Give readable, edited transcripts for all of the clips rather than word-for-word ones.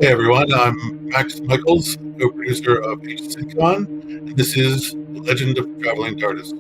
Hey everyone, I'm Max Michaels, co-producer of HCCon, and this is The Legend of Traveling TARDIS.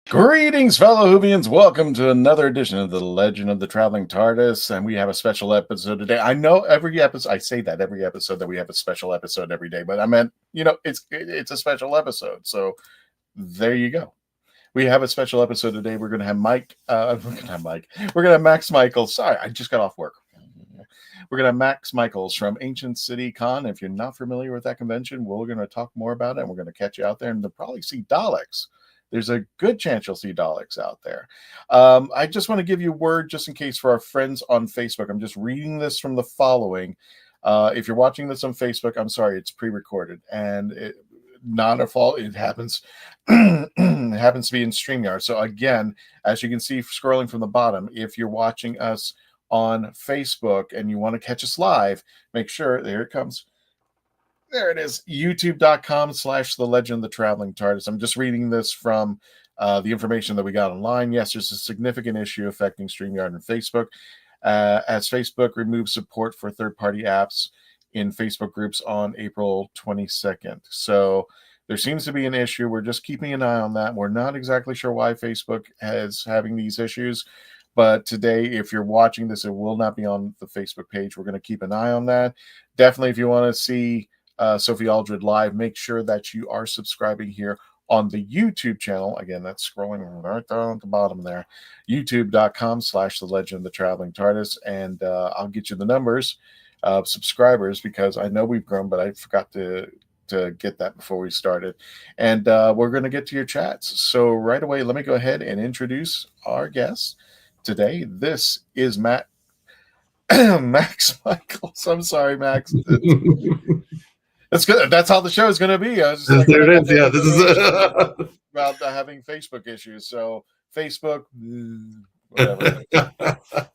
Greetings, fellow Whovians. Welcome to another edition of The Legend of the Traveling TARDIS, and we have a special episode today. I know every episode, I say that every episode that we have a special episode every day, but I meant, it's a special episode, so there you go. We have a special episode today. We're going to have We're going to have Max Michaels. Sorry, I just got off work. We're going to have Max Michaels from Ancient City Con. If you're not familiar with that convention, we're going to talk more about it, and we're going to catch you out there, and you'll probably see Daleks. There's a good chance you'll see Daleks out there. I just want to give you a word just in case for our friends on Facebook. I'm just reading this from the following. If you're watching this on Facebook, I'm sorry, it's pre-recorded. And not a fault. It happens, it happens to be in StreamYard. So again, as you can see scrolling from the bottom, if you're watching us on Facebook and you want to catch us live, make sure, there it comes. There it is, youtube.com/The Legend of the Traveling TARDIS. I'm just reading this from the information that we got online. Yes, there's a significant issue affecting StreamYard and Facebook, as Facebook removed support for third-party apps in Facebook groups on April 22nd. So there seems to be an issue. We're just keeping an eye on that. We're not exactly sure why Facebook is having these issues, but today, if you're watching this, it will not be on the Facebook page. We're going to keep an eye on that. Definitely, if you want to see Sophie Aldred live, make sure that you are subscribing here on the YouTube channel. Again, that's scrolling right down at the bottom there, youtube.com/The Legend of the Traveling TARDIS, and I'll get you the numbers of subscribers because I know we've grown, but I forgot to get that before we started. And we're going to get to your chats. So right away, let me go ahead and introduce our guest today. This is Max Michaels. I'm sorry, Max. That's good. That's how the show is going to be. There it is. Yeah, this is about having Facebook issues. So Facebook, whatever.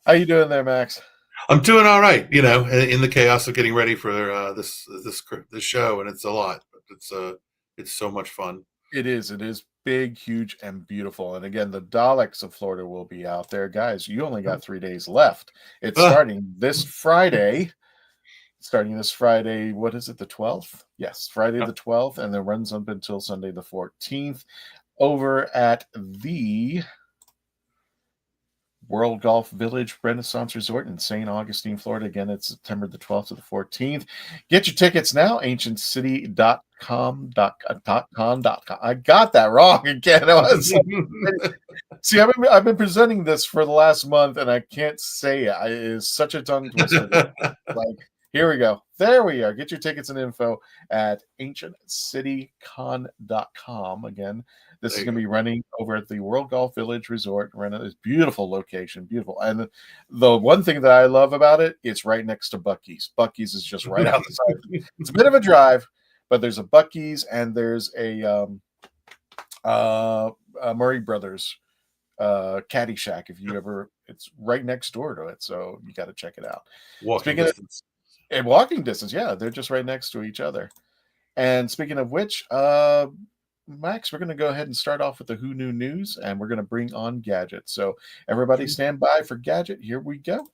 How you doing there, Max? I'm doing all right. You know, in the chaos of getting ready for this show, and it's a lot. It's so much fun. It is. It is big, huge, and beautiful. And again, the Daleks of Florida will be out there, guys. You only got 3 days left. It's starting this Friday. What is it, the 12th? Yes, Friday the 12th, and then runs up until Sunday the 14th over at the World Golf Village Renaissance Resort in St. Augustine, Florida. Again, it's September the 12th to the 14th. Get your tickets now, ancientcity.com. I got that wrong again. See, I've been presenting this for the last month, and I can't say it. It is such a tongue twister. Here we go. There we are. Get your tickets and info at ancientcitycon.com. Again, this is going to be running over at the World Golf Village Resort. It's beautiful location, beautiful. And the one thing that I love about it, it's right next to Buc-ee's. Buc-ee's is just right outside. It's a bit of a drive, but there's a Buc-ee's and there's a Murray Brothers Caddy Shack. It's right next door to it, so you got to check it out. Walking distance, yeah, they're just right next to each other. And speaking of which, Max, we're going to go ahead and start off with the Who Knew News, and we're going to bring on Gadget. So everybody stand by for Gadget. Here we go.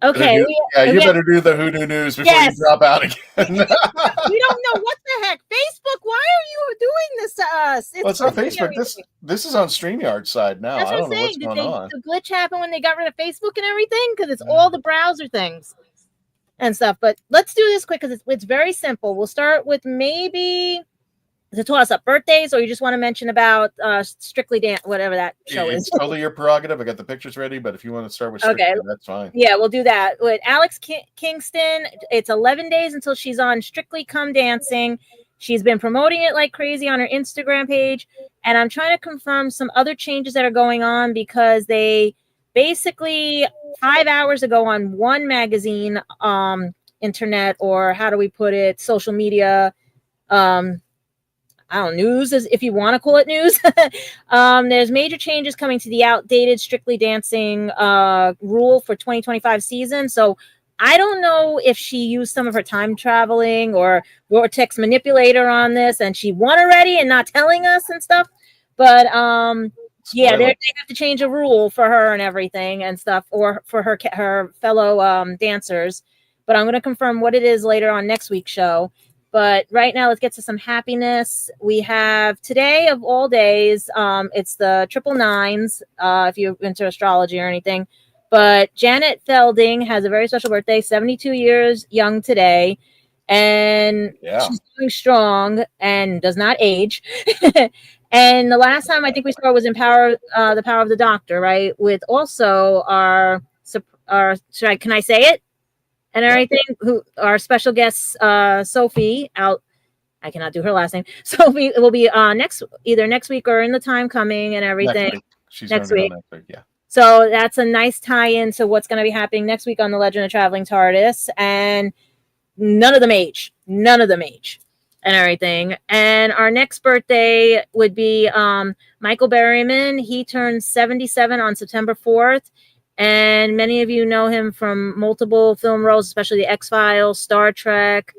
Okay. You better do the hoodoo news before you drop out again. We don't know what the heck. Facebook, why are you doing this to us? It's on Facebook. This is on StreamYard side now. That's I don't know saying. what's going on. Did the glitch happen when they got rid of Facebook and everything? Because it's all the browser things and stuff. But let's do this quick because it's very simple. We'll start with maybe the toss-up birthdays, or you just want to mention about Strictly Dance, whatever that show is. It's totally your prerogative. I got the pictures ready, but if you want to start with Strictly, that's fine. Yeah, we'll do that. With Alex Kingston, it's 11 days until she's on Strictly Come Dancing. She's been promoting it like crazy on her Instagram page, and I'm trying to confirm some other changes that are going on because they basically 5 hours ago on one magazine, internet, or how do we put it, social media, I don't know, news, if you want to call it news. There's major changes coming to the outdated Strictly Dancing rule for 2025 season. So I don't know if she used some of her time traveling or vortex manipulator on this and she won already and not telling us and stuff. But yeah, they have to change a rule for her and everything and stuff, or for her fellow dancers. But I'm going to confirm what it is later on next week's show. But right now, let's get to some happiness. We have today of all days. It's the 999s, if you're into astrology or anything. But Janet Felding has a very special birthday, 72 years young today. And she's going strong and does not age. And the last time I think we saw was in The Power of the Doctor, right? With also our can I say it? And everything, who our special guest, Sophie, out. I cannot do her last name. Sophie will be either next week or in the time coming and everything. Next week. Yeah. So that's a nice tie-in to what's going to be happening next week on the Legend of Traveling TARDIS. And none of them age. And everything. And our next birthday would be Michael Berryman. He turns 77 on September 4th. And many of you know him from multiple film roles, especially The X-Files, Star Trek.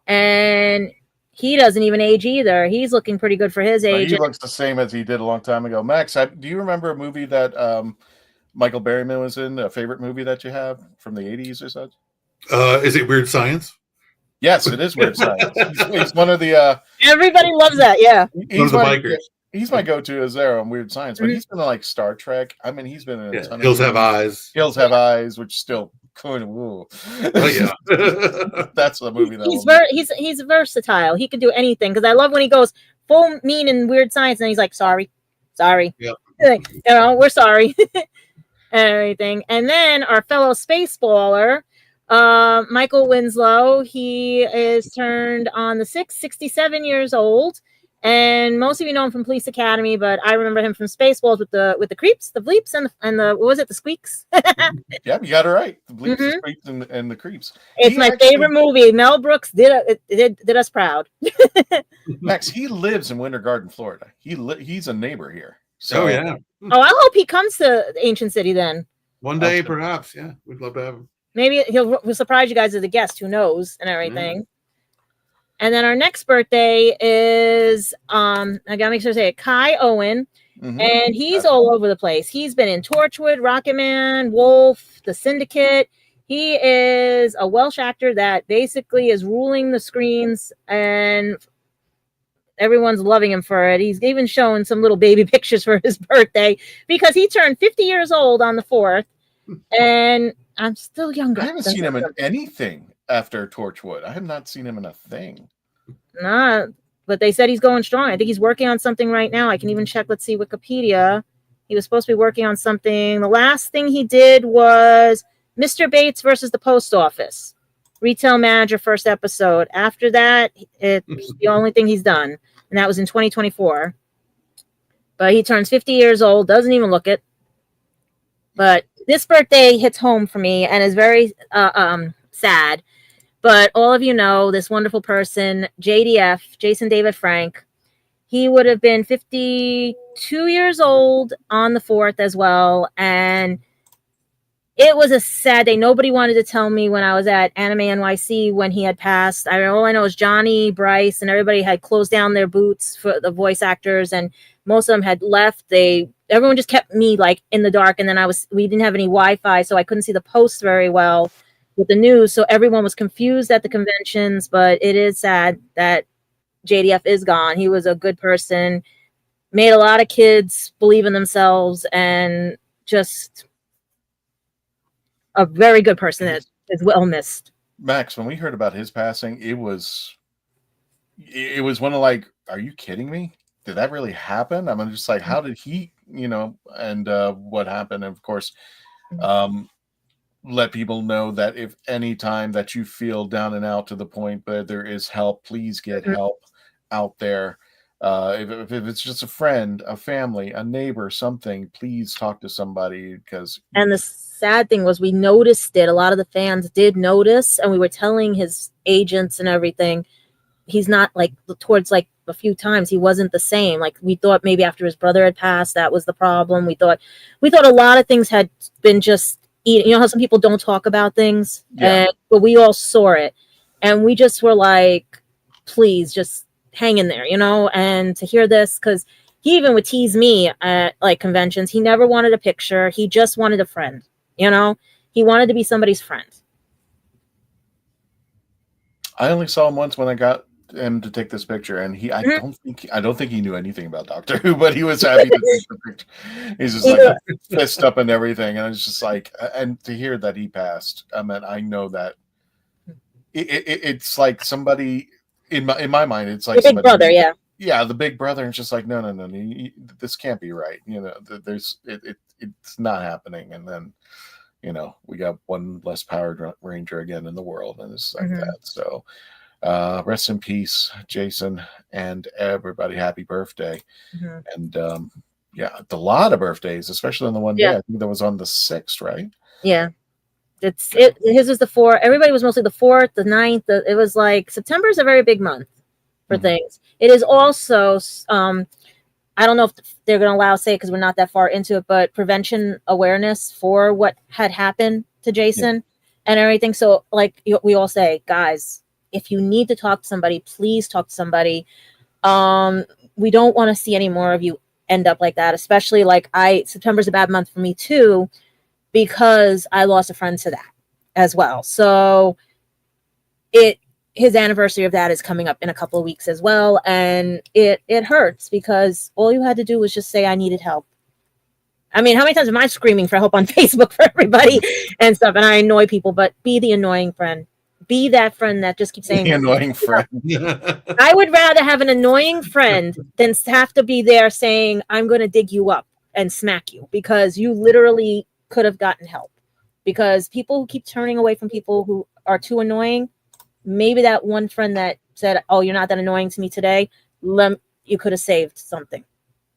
And he doesn't even age either. He's looking pretty good for his age. He looks the same as he did a long time ago. Max, do you remember a movie that Michael Berryman was in, a favorite movie that you have from the 80s or such? Is it Weird Science? Yes, it is Weird Science. He's one of the... Everybody loves that, yeah. One of the bikers. He's my go-to as there on Weird Science, but he's been in like Star Trek. I mean, he's been in a ton Hills Have Eyes. Hills Have Eyes, which still kind of woo. Oh yeah, that's the movie. That he's versatile. He can do anything. Because I love when he goes full mean in Weird Science, and he's like, "Sorry." Yep. Like, we're sorry, and everything. And then our fellow spaceballer, Michael Winslow. He is turned on the 6th, 67 years old. And most of you know him from Police Academy, but I remember him from Spaceballs with the creeps, the bleeps, and the what was it, the squeaks? Yeah, you got it right. The bleeps, the squeaks, and the creeps. It's my favorite movie. Mel Brooks did us proud. Max, he lives in Winter Garden, Florida. He's a neighbor here. So, oh yeah. Oh, I hope he comes to Ancient City then. One day, perhaps. Yeah, we'd love to have him. Maybe he'll surprise you guys as a guest. Who knows? And everything. And then our next birthday is I gotta make sure to say it, Kai Owen, and he's all over the place. He's been in Torchwood, Rocket Man, Wolf, The Syndicate. He is a Welsh actor that basically is ruling the screens, and everyone's loving him for it. He's even shown some little baby pictures for his birthday because he turned 50 years old on the 4th, and I'm still younger. I haven't seen him in anything. After Torchwood, I have not seen him in a thing. Nah, but they said he's going strong. I think he's working on something right now. I can even check. Let's see, Wikipedia. He was supposed to be working on something. The last thing he did was Mr. Bates versus the Post Office. Retail Manager, first episode. After that, it's the only thing he's done, and that was in 2024. But he turns 50 years old. Doesn't even look it. But this birthday hits home for me and is very sad. But all of you know this wonderful person, JDF, Jason David Frank. He would have been 52 years old on the 4th as well. And it was a sad day. Nobody wanted to tell me when I was at Anime NYC when he had passed. All I know is Johnny, Bryce, and everybody had closed down their booths for the voice actors. And most of them had left. They everyone just kept me like in the dark, and then we didn't have any Wi-Fi, so I couldn't see the posts very well with the news, so everyone was confused at the conventions. But it is sad that JDF is gone. He was a good person, made a lot of kids believe in themselves, and just a very good person that is well missed. Max, when we heard about his passing, it was one of like, are you kidding me? Did that really happen? I'm just like, how did he, and what happened? And of course, let people know that if any time that you feel down and out to the point where there is help, please get help out there. If it's just a friend, a family, a neighbor, something, please talk to somebody. And the sad thing was, we noticed it. A lot of the fans did notice, and we were telling his agents and everything. He's not like, towards like a few times, he wasn't the same. Like, we thought maybe after his brother had passed, that was the problem. We thought a lot of things had been just, how some people don't talk about things, but we all saw it, and we just were like, please just hang in there, and to hear this, because he even would tease me at like conventions. He never wanted a picture. He just wanted a friend, he wanted to be somebody's friend. I only saw him once when I got him to take this picture, and I don't think he knew anything about Doctor Who, but he was happy to take the picture. He's just like fist up and everything, and it's just like, and to hear that he passed, I mean, I know that it's like somebody in my mind, it's like the big brother, the big brother, and it's just like, no, this can't be right. It's not happening, and then we got one less Power Ranger again in the world, and it's like that. So rest in peace, Jason, and everybody. Happy birthday. And a lot of birthdays, especially on the one day. I think that was on the 6th, right? His was the 4th. Everybody was mostly the 4th, the 9th. It was like, September is a very big month for things. It is also I don't know if they're going to allow say, because we're not that far into it, but prevention awareness for what had happened to Jason and everything. So like we all say, guys, if you need to talk to somebody, please talk to somebody. We don't want to see any more of you end up like that, especially like September's a bad month for me too, because I lost a friend to that as well. So his anniversary of that is coming up in a couple of weeks as well. And it hurts, because all you had to do was just say, I needed help. I mean, how many times am I screaming for help on Facebook for everybody and stuff? And I annoy people, but be the annoying friend. Be that friend that just keeps saying, the annoying friend. I would rather have an annoying friend than have to be there saying, I'm going to dig you up and smack you, because you literally could have gotten help. Because people who keep turning away from people who are too annoying, maybe that one friend that said, oh, you're not that annoying to me today, you could have saved something.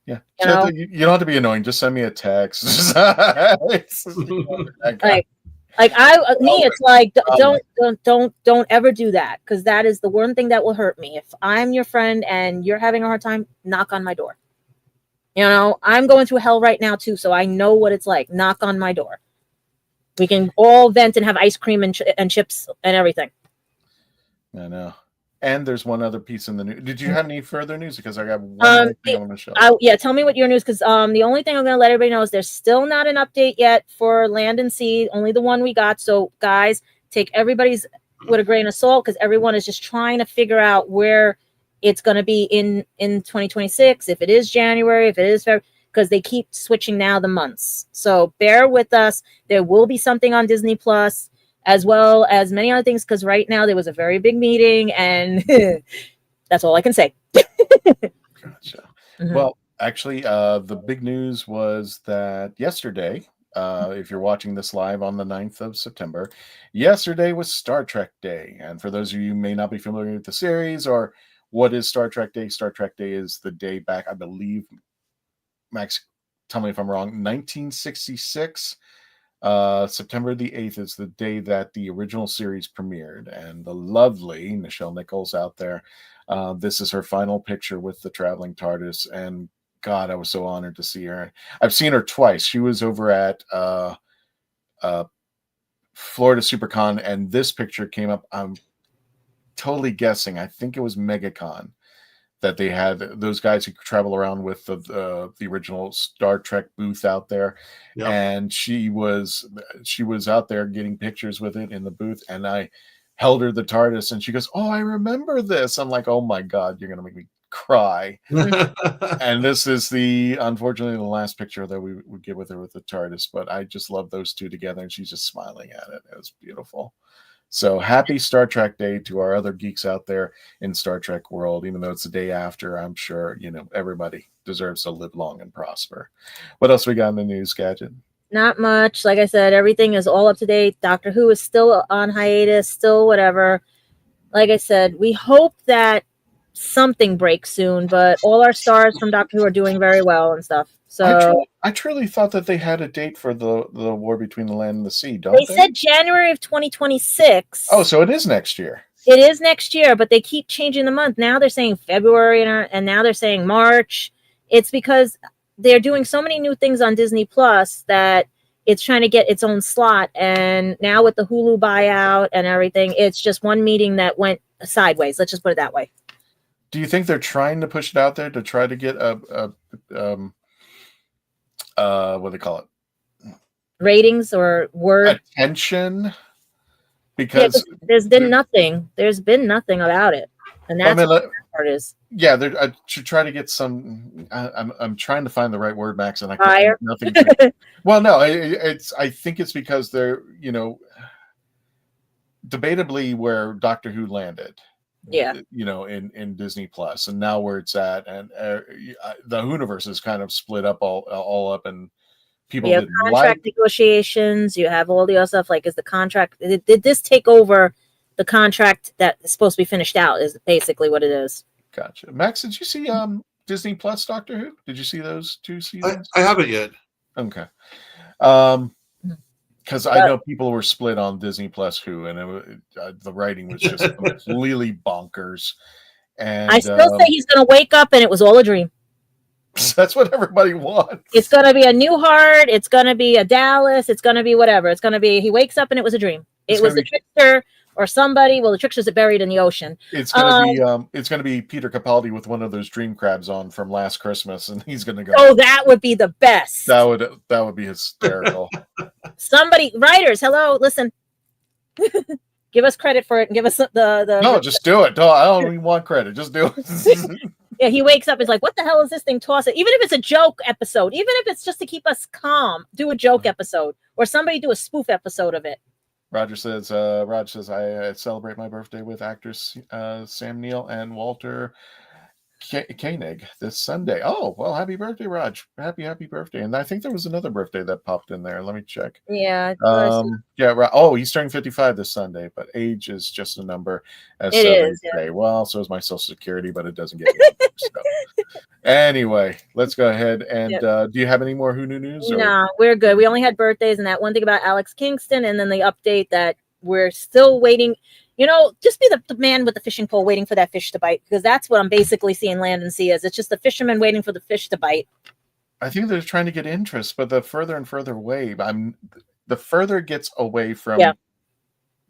Yeah. You don't have to be annoying. Just send me a text. It's like, don't ever do that, because that is the one thing that will hurt me. If I'm your friend and you're having a hard time, knock on my door. I'm going through hell right now too, so I know what it's like. Knock on my door. We can all vent and have ice cream and chips and everything. I know. And there's one other piece in the news. Did you have any further news? Because I got one more thing I want to show. Tell me what your news, because the only thing I'm going to let everybody know is there's still not an update yet for Land and Sea, only the one we got. So guys, take everybody's with a grain of salt, because everyone is just trying to figure out where it's going to be in 2026, if it is January, if it is February, because they keep switching now the months. So bear with us. There will be something on Disney Plus, as well as many other things, because right now there was a very big meeting, and that's all I can say. Gotcha. Well, actually, the big news was that yesterday, if you're watching this live on the 9th of September, yesterday was Star Trek Day. And for those of you who may not be familiar with the series or what is Star Trek Day is the day back, I believe, Max, tell me if I'm wrong, 1966. September the 8th is the day that the original series premiered, and the lovely Nichelle Nichols out there, this is her final picture with the Traveling TARDIS, and God, I was so honored to see her. I've seen her twice. She was over at Florida SuperCon, and this picture came up. I'm totally guessing. I think it was MegaCon. that they had those guys who travel around with the original Star Trek booth out there, Yep. and she was out there getting pictures with it in the booth, and I held her the TARDIS, and she goes, "Oh, I remember this." I'm like, "Oh my God, you're gonna make me cry." And this is unfortunately the last picture that we would get with her with the TARDIS, but I just love those two together, and she's just smiling at it. It was beautiful. So happy Star Trek Day to our other geeks out there in Star Trek world. Even though it's the day after, I'm sure everybody deserves to live long and prosper. What else we got in the news, Gadget? Not much. Like I said, everything is all up to date. Doctor Who is still on hiatus, still whatever. Like I said, we hope that something breaks soon, but all our stars from Doctor Who are doing very well and stuff. So I truly thought that they had a date for the war between the land and the sea, don't they? They said January of 2026. Oh, so it is next year. It is next year, but they keep changing the month. Now they're saying February, and now they're saying March. It's because they're doing so many new things on Disney Plus that it's trying to get its own slot. And now with the Hulu buyout and everything, it's just one meeting that went sideways. Let's just put it that way. Do you think they're trying to push it out there to try to get what do they call it? Ratings or word attention? Because there's been nothing. There's been nothing about it, and that's what the part is. Yeah, I should try to get some. I'm trying to find the right word, Max, and I can't. Nothing. Well, no, I think it's because they're debatably where Doctor Who landed. Yeah, in Disney Plus, and now where it's at, and the WHOniverse is kind of split up all up, and people you have contract negotiations. You have all the other stuff. Like, is the contract? Did this take over the contract that is supposed to be finished out? Is basically what it is. Gotcha. Max, did you see Disney Plus Doctor Who? Did you see those 2 seasons? I haven't yet. Okay. Because I know people were split on Disney Plus Who, and the writing was just completely bonkers. And I still say he's going to wake up and it was all a dream. That's what everybody wants. It's going to be a Newhart. It's going to be a Dallas. It's going to be whatever. It's going to be he wakes up and it was a dream. It was the trickster or somebody. Well, the tricksters are buried in the ocean. It's going to be Peter Capaldi with one of those dream crabs on from last Christmas, and he's going to go. Oh, that would be the best. That would be hysterical. Somebody, writers, hello, listen. Give us credit for it and give us the. No, just do it. I don't even want credit. Just do it. Yeah, he wakes up. He's like, "What the hell is this thing?" Toss it. Even if it's a joke episode, even if it's just to keep us calm, do a joke episode, or somebody do a spoof episode of it. Roger says, I celebrate my birthday with actors Sam Neill and Walter Koenig this Sunday. Oh, well, happy birthday, Raj. Happy birthday. And I think there was another birthday that popped in there. Let me check. Yeah. Oh, he's turning 55 this Sunday, but age is just a number. As it is. Yeah. Well, so is my Social Security, but it doesn't get me. So. Anyway, let's go ahead. And do you have any more Who New news? No, we're good. We only had birthdays and that one thing about Alex Kingston, and then the update that we're still waiting. Just be the man with the fishing pole waiting for that fish to bite, because that's what I'm basically seeing land and sea as. It's just the fisherman waiting for the fish to bite. I think they're trying to get interest, but the further and further away, the further it gets away from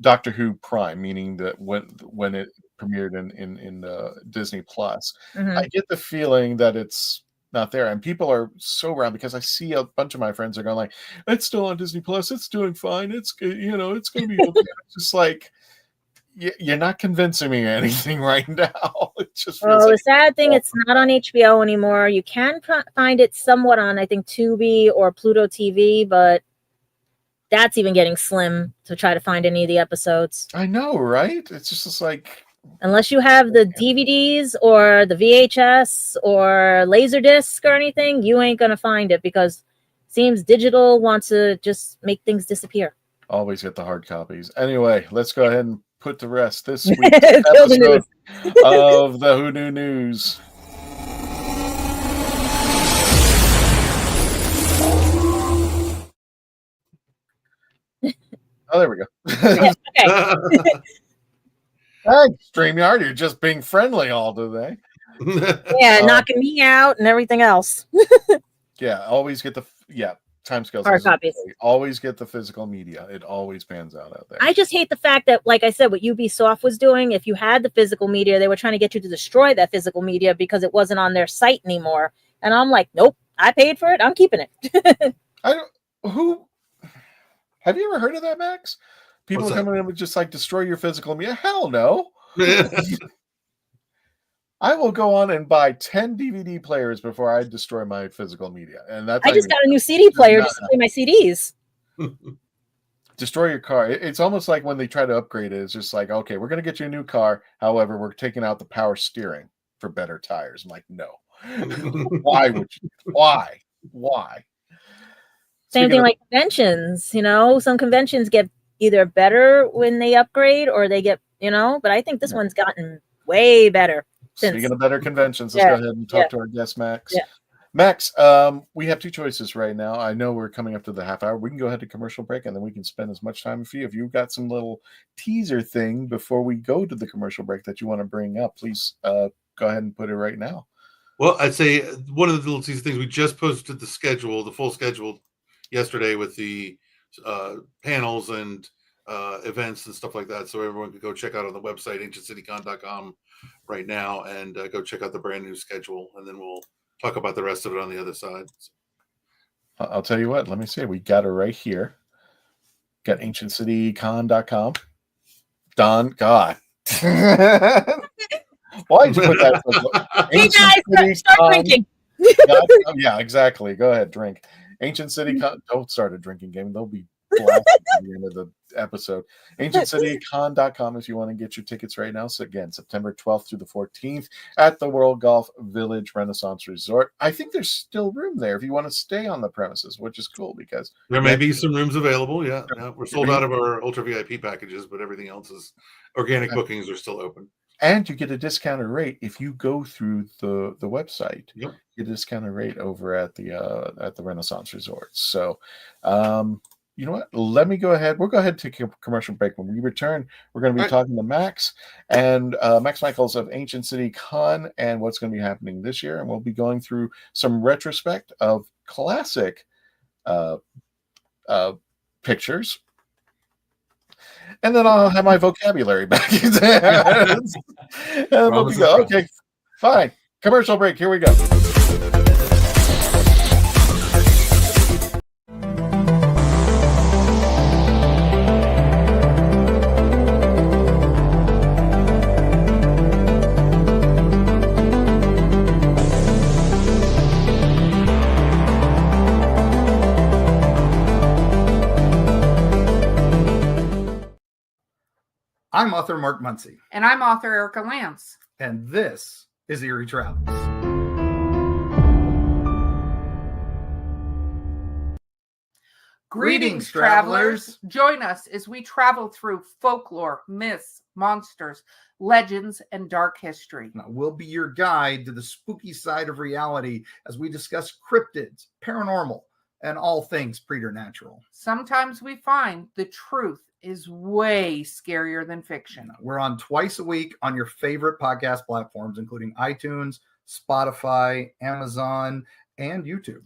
Doctor Who Prime, meaning that when it premiered in Disney Plus, I get the feeling that it's not there, and people are so around because I see a bunch of my friends are going like, "It's still on Disney Plus. It's doing fine. It's it's going to be okay." It's just like. You're not convincing me anything right now. It just the sad thing, it's not on HBO anymore. You can find it somewhat on, I think, Tubi or Pluto TV, but that's even getting slim to try to find any of the episodes. I know, right? It's just like... Unless you have the DVDs or the VHS or Laserdisc or anything, you ain't going to find it, because it seems digital wants to just make things disappear. Always get the hard copies. Anyway, let's go ahead and put to rest this week's episode of the Who Knew News. Oh, there we go. Yeah, okay. Thanks, StreamYard. You're just being friendly all today. Yeah, knocking me out and everything else. Yeah, always get timescales. Hard copies. Always get the physical media. It always pans out there. I just hate the fact that, like I said, what Ubisoft was doing, if you had the physical media, they were trying to get you to destroy that physical media because it wasn't on their site anymore. And I'm like, nope, I paid for it. I'm keeping it. Have you ever heard of that, Max? People coming in with just like destroy your physical media? Hell no. I will go on and buy 10 DVD players before I destroy my physical media. And that's I just got a new CD player to play my CDs. Destroy your car. It's almost like when they try to upgrade it, it's just like, okay, we're going to get you a new car. However, we're taking out the power steering for better tires. I'm like, no. Why would you? Why? Same thing like conventions, you know, some conventions get either better when they upgrade or they get, you know, but I think this one's gotten way better. Speaking of better conventions, let's go ahead and talk to our guest, Max. Yeah. Max, we have two choices right now. I know we're coming up to the half hour. We can go ahead to commercial break, and then we can spend as much time with you. If you've got some little teaser thing before we go to the commercial break that you want to bring up, please go ahead and put it right now. Well, I'd say one of the little teaser things, we just posted the schedule, the full schedule yesterday with the panels and events and stuff like that. So everyone could go check out on the website, ancientcitycon.com right now, and go check out the brand new schedule. And then we'll talk about the rest of it on the other side. I'll tell you what, let me see. We got it right here. Got ancientcitycon.com. Don, God. Why did you put that? Hey guys, start drinking. Yeah, exactly. Go ahead, drink. Ancient City Con. Don't start a drinking game. They'll be blasted at the end of the episode. AncientCityCon.com if you want to get your tickets right now. So again, September 12th through the 14th at the World Golf Village Renaissance Resort. I think there's still room there if you want to stay on the premises, which is cool because there may be some rooms available. Yeah. We're sold out of our Ultra VIP packages, but everything else is organic bookings are still open. And you get a discounted rate if you go through the website. Yep. You get a discounted rate over at the Renaissance Resort. So, you know what? Let me go ahead. We'll go ahead and take a commercial break. When we return, we're going to be talking to Max and Max Michaels of Ancient City Con and what's going to be happening this year. And we'll be going through some retrospect of classic pictures. And then I'll have my vocabulary back. And we'll be go. Okay, fine. Commercial break. Here we go. I'm author Mark Muncy. And I'm author Erica Lance. And this is Eerie Travels. Greetings, travelers. Join us as we travel through folklore, myths, monsters, legends, and dark history. Now, we'll be your guide to the spooky side of reality as we discuss cryptids, paranormal, and all things preternatural. Sometimes we find the truth is way scarier than fiction. We're on twice a week on your favorite podcast platforms, including iTunes, Spotify, Amazon, and YouTube.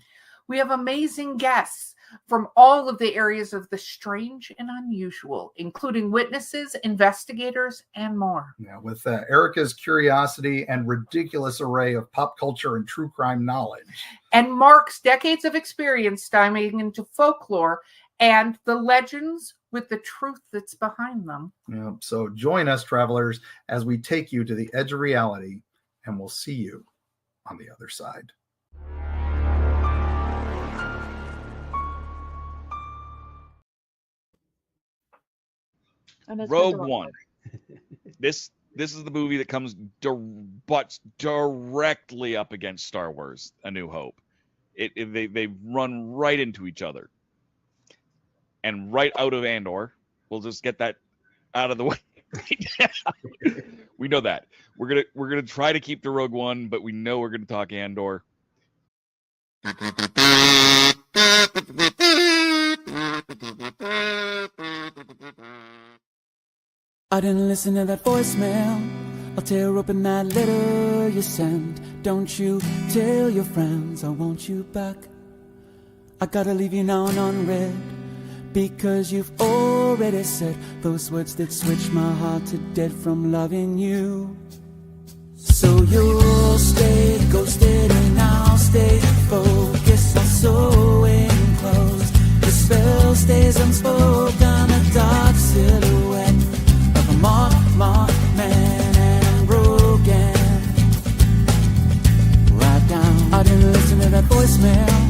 We have amazing guests from all of the areas of the strange and unusual, including witnesses, investigators, and more. Yeah, with Erica's curiosity and ridiculous array of pop culture and true crime knowledge. And Mark's decades of experience diving into folklore and the legends with the truth that's behind them. Yeah, so join us, travelers, as we take you to the edge of reality, and we'll see you on the other side. Rogue One. This is the movie that comes butts directly up against Star Wars: A New Hope. They run right into each other. And right out of Andor, we'll just get that out of the way. We know that. We're gonna try to keep the Rogue One, but we know we're gonna talk Andor. I didn't listen to that voicemail. I'll tear open that letter you sent. Don't you tell your friends I want you back. I gotta leave you now and unread, because you've already said those words that switch my heart to dead from loving you. So you'll stay ghosted and I'll stay focused on sewing clothes. The spell stays unspoken, a dark silhouette of a marked man and broken. Write down, I didn't listen to that voicemail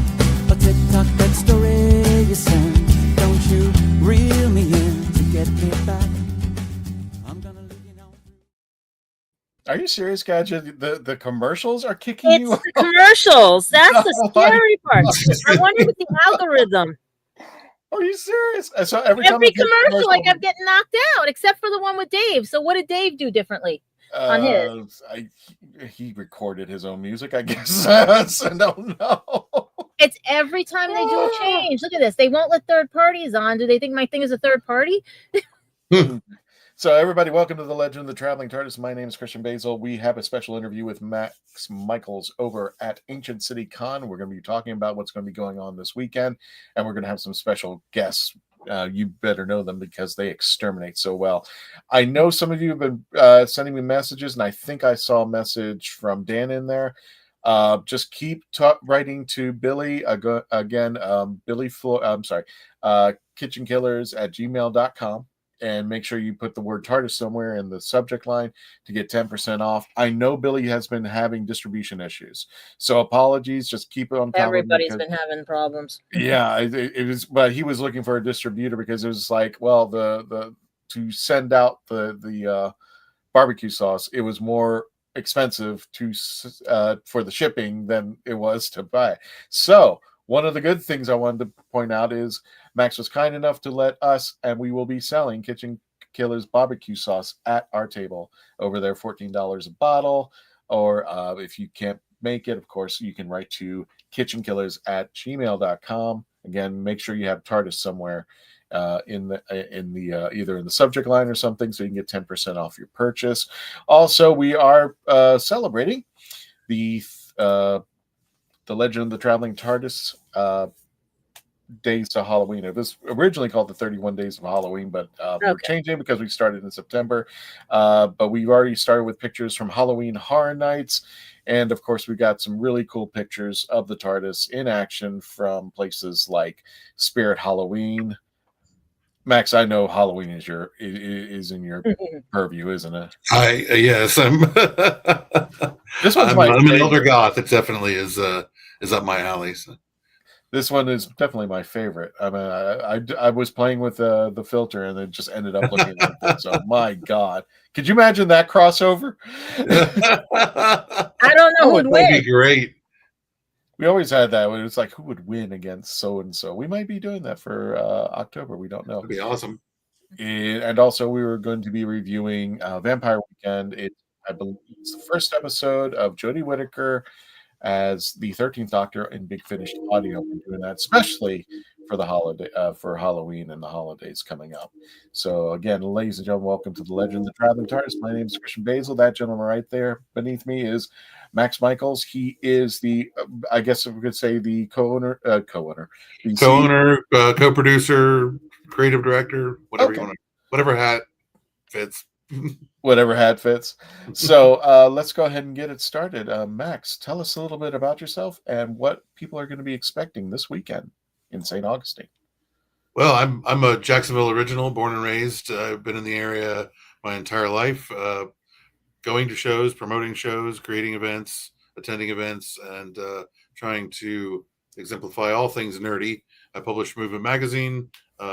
or TikTok that story you sent. Don't you reel me in to get me back. I'm gonna leave you now. Are you serious, Gadget? The commercials are kicking It's you the commercials. That's the No, scary part. I wonder with the algorithm. Are you serious? So every time Every I get a commercial, I commercial, kept getting knocked out, except for the one with Dave. So what did Dave do differently on his? he recorded his own music, I guess. So I don't know. It's every time they do a change. Look at this. They won't let third parties on. Do they think my thing is a third party? So, everybody, welcome to the Legend of the Traveling TARDIS. My name is Christian Basil. We have a special interview with Max Michaels over at Ancient City Con. We're going to be talking about what's going to be going on this weekend, and we're going to have some special guests. You better know them because they exterminate so well. I know some of you have been sending me messages, and I think I saw a message from Dan in there. Just keep writing to Billy again. kitchenkillers@gmail.com. And make sure you put the word TARDIS somewhere in the subject line to get 10% off. I know Billy has been having distribution issues, so apologies. Just keep it on top. Everybody's been having problems. Yeah, it was, but he was looking for a distributor because it was like, well, the to send out the barbecue sauce, it was more expensive for the shipping than it was to buy. So one of the good things I wanted to point out is Max was kind enough to let us, and we will be selling Kitchen Killers barbecue sauce at our table over there, $14 a bottle. Or if you can't make it, of course, you can write to kitchenkillers@gmail.com. Again, make sure you have TARDIS somewhere in the either in the subject line or something, so you can get 10% off your purchase. Also, we are celebrating the Legend of the Traveling TARDIS Days to Halloween. It was originally called the 31 Days of Halloween, but we're changing because we started in September. But we've already started with pictures from Halloween Horror Nights. And of course, we got some really cool pictures of the TARDIS in action from places like Spirit Halloween. Max, I know Halloween is in your purview, isn't it? Yes, I'm. This one's I'm an elder goth. It definitely is up my alley. So. This one is definitely my favorite. I mean, I was playing with the filter and it just ended up looking like this. So my God, could you imagine that crossover? I don't know who'd win. That'd be great. We always had that when it's like, who would win against so and so? We might be doing that for October. We don't know. That'd be awesome. And also, we were going to be reviewing Vampire Weekend. I believe it's the first episode of Jodie Whittaker as the 13th Doctor in Big Finish audio. We're doing that especially for the holiday, for Halloween and the holidays coming up. So again, ladies and gentlemen, welcome to the Legend of the Traveling TARDIS. My name is Christian Basil. That gentleman right there beneath me is Max Michaels. He is the, I guess we could say, the co-owner, co-producer, creative director, whatever you want to, whatever hat fits. Whatever hat fits. So let's go ahead and get it started. Max, tell us a little bit about yourself and what people are going to be expecting this weekend in St. Augustine. Well, I'm a Jacksonville original, born and raised. I've been in the area my entire life, going to shows, promoting shows, creating events, attending events, and trying to exemplify all things nerdy. I publish Movement Magazine,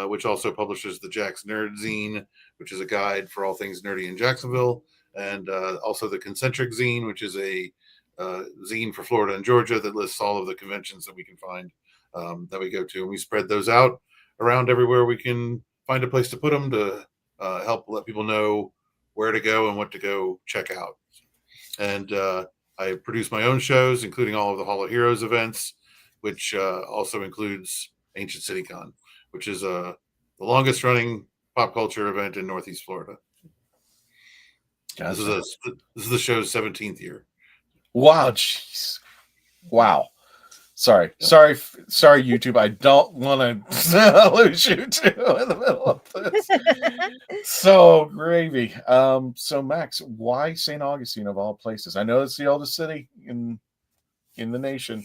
which also publishes the Jack's Nerd Zine, which is a guide for all things nerdy in Jacksonville, and also the Concentric Zine, which is a zine for Florida and Georgia that lists all of the conventions that we can find that we go to, and we spread those out around everywhere we can find a place to put them to help let people know where to go and what to go check out. And I produce my own shows, including all of the Hall of Heroes events, which also includes Ancient City Con, which is the longest running pop culture event in Northeast Florida. Gotcha. This is the show's 17th year. Wow, jeez. Wow. Sorry, YouTube. I don't want to lose you two in the middle of this. So gravy. So Max, why St. Augustine of all places? I know it's the oldest city in the nation.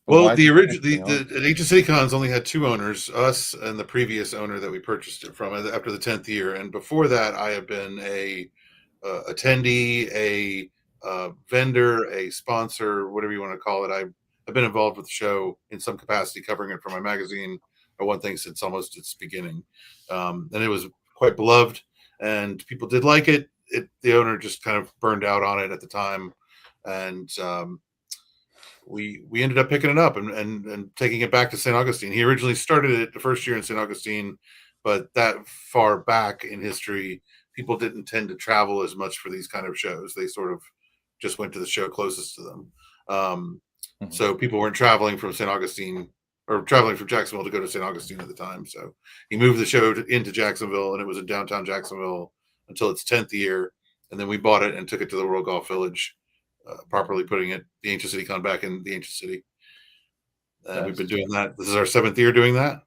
Well, the original the Ancient City Cons only had two owners, us and the previous owner that we purchased it from after the 10th year. And before that, I have been a attendee, a vendor, a sponsor, whatever you want to call it. I've been involved with the show in some capacity, covering it for my magazine or one thing since almost its beginning. And it was quite beloved, and people did like it. The owner just kind of burned out on it at the time, and we ended up picking it up and taking it back to St. Augustine. He originally started it the first year in St. Augustine, but that far back in history, people didn't tend to travel as much for these kind of shows. They sort of just went to the show closest to them. So people weren't traveling from St. Augustine or traveling from Jacksonville to go to St. Augustine at the time. So he moved the show into Jacksonville, and it was in downtown Jacksonville until its 10th year. And then we bought it and took it to the Royal Golf Village, properly putting the Ancient City Con back in the Ancient City. And we've been doing that. This is our 7th year doing that.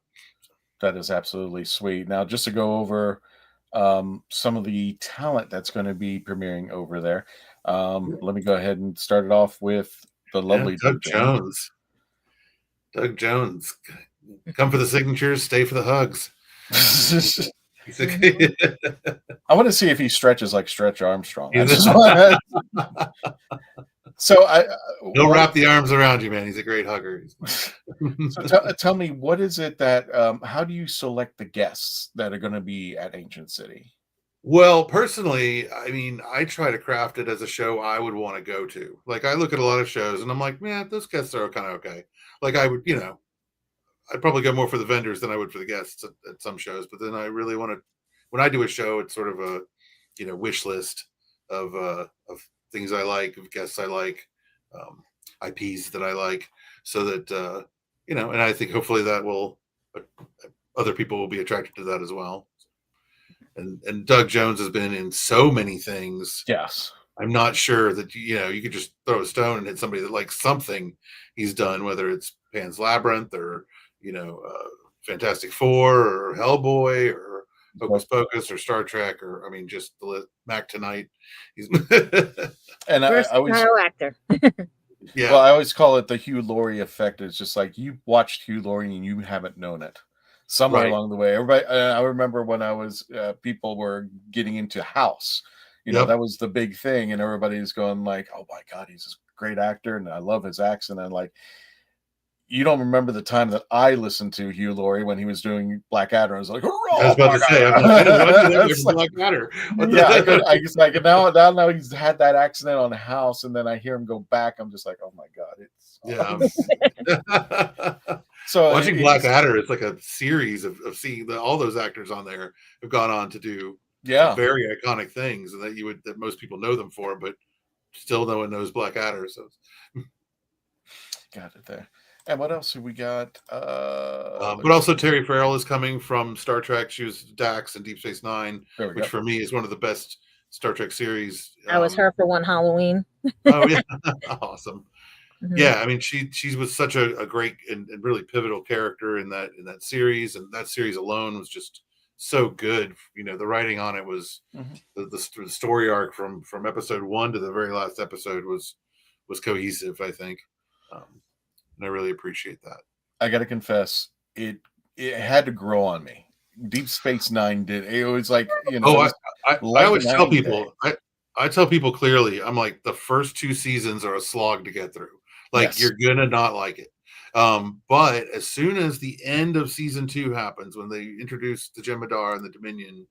That is absolutely sweet. Now, just to go over some of the talent that's going to be premiering over there, let me go ahead and start it off with the lovely Doug Jones. Doug Jones. Come for the signatures, stay for the hugs. I want to see if he stretches like Stretch Armstrong. So he'll wrap the arms around you, man. He's a great hugger. So tell me, what is it that how do you select the guests that are going to be at Ancient City? Well, personally, I mean, I try to craft it as a show I would want to go to. Like, I look at a lot of shows and I'm like, man, those guests are kind of okay. Like, I would, I'd probably go more for the vendors than I would for the guests at some shows. But then I really want to, when I do a show, it's sort of a, wish list of things I like, of guests I like, IPs that I like, so that, and I think hopefully that will, other people will be attracted to that as well. And Doug Jones has been in so many things. Yes. I'm not sure that, you could just throw a stone and hit somebody that likes something he's done, whether it's Pan's Labyrinth or, Fantastic Four or Hellboy or Hocus Pocus or Star Trek or, just Mac Tonight. He's and I always actor. Yeah. Well, I always call it the Hugh Laurie effect. It's just like you watched Hugh Laurie and you haven't known it. Somewhere along the way, everybody. I remember when I was people were getting into House. That was the big thing, and everybody's going like, "Oh my God, he's a great actor," and I love his accent. And like, you don't remember the time that I listened to Hugh Laurie when he was doing Blackadder. I was like, "Oh, I was about to say, I know Blackadder." Yeah, I just like now he's had that accent on House, and then I hear him go back. I'm just like, "Oh my God, it's So watching Blackadder, it's like a series of seeing all those actors on there have gone on to do very iconic things, and that most people know them for, but still no one knows Blackadder. So got it there. And what else have we got? But also Terry Farrell is coming from Star Trek. She was Dax in Deep Space Nine, which for me is one of the best Star Trek series. I was her for one Halloween. Oh yeah, awesome. Mm-hmm. Yeah, she was such a great and really pivotal character in that series, and that series alone was just so good. The writing on it was the story arc from episode 1 to the very last episode was cohesive, I think, and I really appreciate that. I got to confess, it had to grow on me. Deep Space Nine did. It was like I always tell people. I tell people clearly, I'm like, the first 2 seasons are a slog to get through. Like, you're gonna not like it. But as soon as the end of season 2 happens, when they introduce the Jem'Hadar and the Dominion,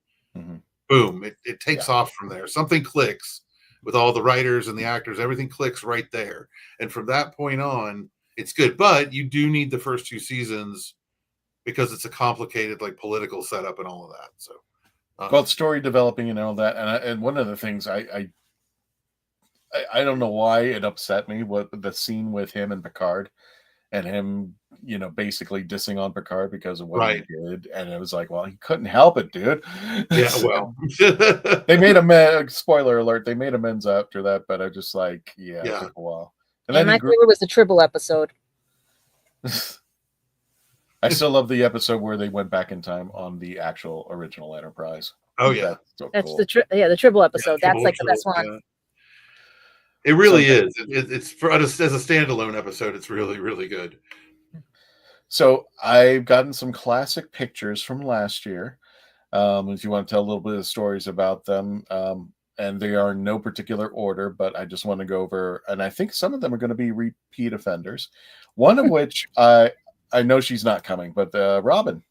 boom, it takes off from there. Something clicks with all the writers and the actors. Everything clicks right there. And from that point on, it's good. But you do need the first 2 seasons because it's a complicated, like, political setup and all of that. So, well, story developing and all that. And one of the things I don't know why it upset me, what the scene with him and Picard, and him, basically dissing on Picard because of what he did, and it was like, well, he couldn't help it, dude. Yeah, well, they made amends. Spoiler alert: they made amends after that, but I just like, it took a while. And my favorite was the Tribble episode. I still love the episode where they went back in time on the actual original Enterprise. Oh yeah, That's so That's cool. the triple episode. That's like the best one. Yeah. It really So- is. It's for as a standalone episode. It's really, really good. So I've gotten some classic pictures from last year. If you want to tell a little bit of stories about them, and they are in no particular order, but I just want to go over, and I think some of them are going to be repeat offenders. One of which I know she's not coming, but Robin.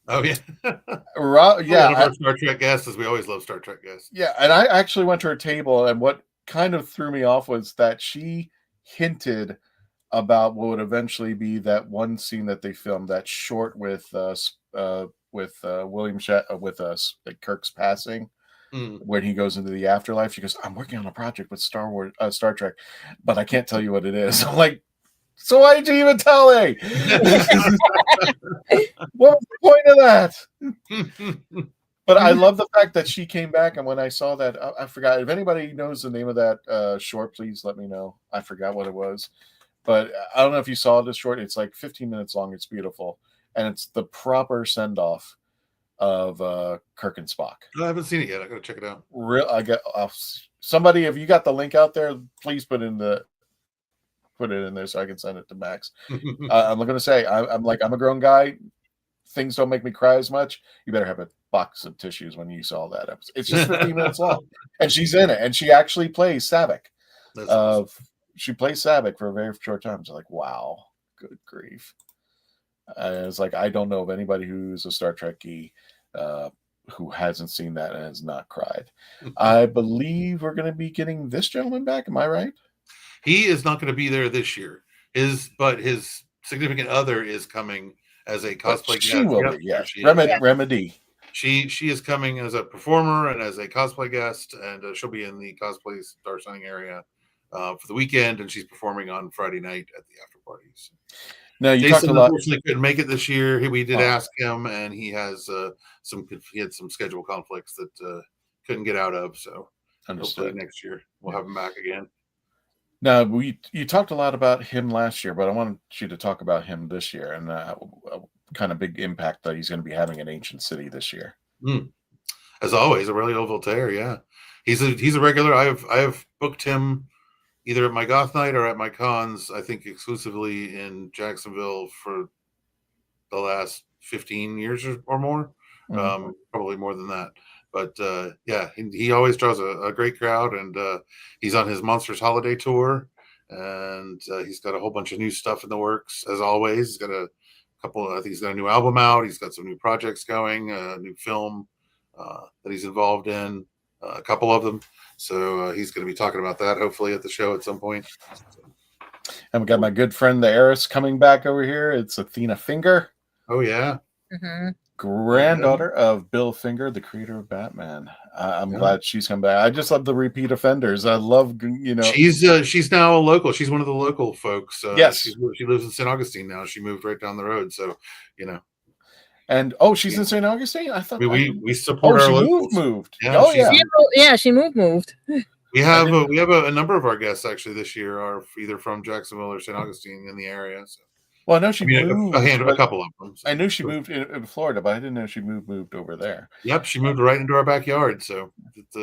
Oh yeah, Yeah, one of our Star Trek guests, as we always love Star Trek guests. yeah, and I actually went to her table, and what kind of threw me off was that she hinted about what would eventually be that one scene that they filmed, that short with William with Kirk's passing, when he goes into the afterlife. She goes, "I'm working on a project with Star Trek, but I can't tell you what it is." I'm like, so why did you even tell me? What was the point of that? But I love the fact that she came back, and when I saw that, I forgot. If anybody knows the name of that short, please let me know. I forgot what it was, but I don't know if you saw this short. It's like 15 minutes long. It's beautiful, and it's the proper send off of Kirk and Spock. I haven't seen it yet. I gotta check it out. Somebody, if you got the link out there, please put it in there so I can send it to Max. I'm going to say, I'm a grown guy. Things don't make me cry as much. You better have a box of tissues when you saw that episode. It's just 15 minutes long, and she's in it, and she actually plays Saavik. That's awesome. She plays Saavik for a very short time. It's like, wow, good grief. It's like, I don't know of anybody who's a Star Trekkie who hasn't seen that and has not cried. I believe we're going to be getting this gentleman back. Am I right? He is not going to be there this year. But his significant other is coming as a cosplay. She will be, yeah. She is. Remedy. She is coming as a performer and as a cosplay guest, and she'll be in the cosplay Star Signing area for the weekend, and she's performing on Friday night at the after parties. Now, you Jason talked a lot. Unfortunately couldn't make it this year. We did ask him, and he has some schedule conflicts that couldn't get out of. So hopefully next year we'll have him back again. Now, you talked a lot about him last year, but I wanted you to talk about him this year and kind of big impact that he's going to be having in Ancient City this year. As always, Aurelio Voltaire, yeah, he's a regular. I have booked him either at my goth night or at my cons. I think exclusively in Jacksonville for the last 15 years or more, probably more than that. But yeah, he always draws a great crowd, and he's on his Monsters Holiday Tour, and he's got a whole bunch of new stuff in the works. As always, he's got a couple. I think he's got a new album out. He's got some new projects going, a new film that he's involved in, a couple of them. So he's going to be talking about that hopefully at the show at some point. And we got my good friend the heiress coming back over here. It's Athena Finger. Oh yeah. Granddaughter of Bill Finger, the creator of Batman. I'm glad she's come back. I just love the repeat offenders. I love, she's now a local. She's one of the local folks. Yes, she lives in St. Augustine now. She moved right down the road, so And she's in St. Augustine. I thought we support our locals. Moved. Yeah, she moved. We have a number of our guests actually this year are either from Jacksonville or St. Augustine in the area. So. Well, I know she moved. A couple of them. So. I knew she moved in Florida, but I didn't know she moved over there. Yep, she moved right into our backyard, so it's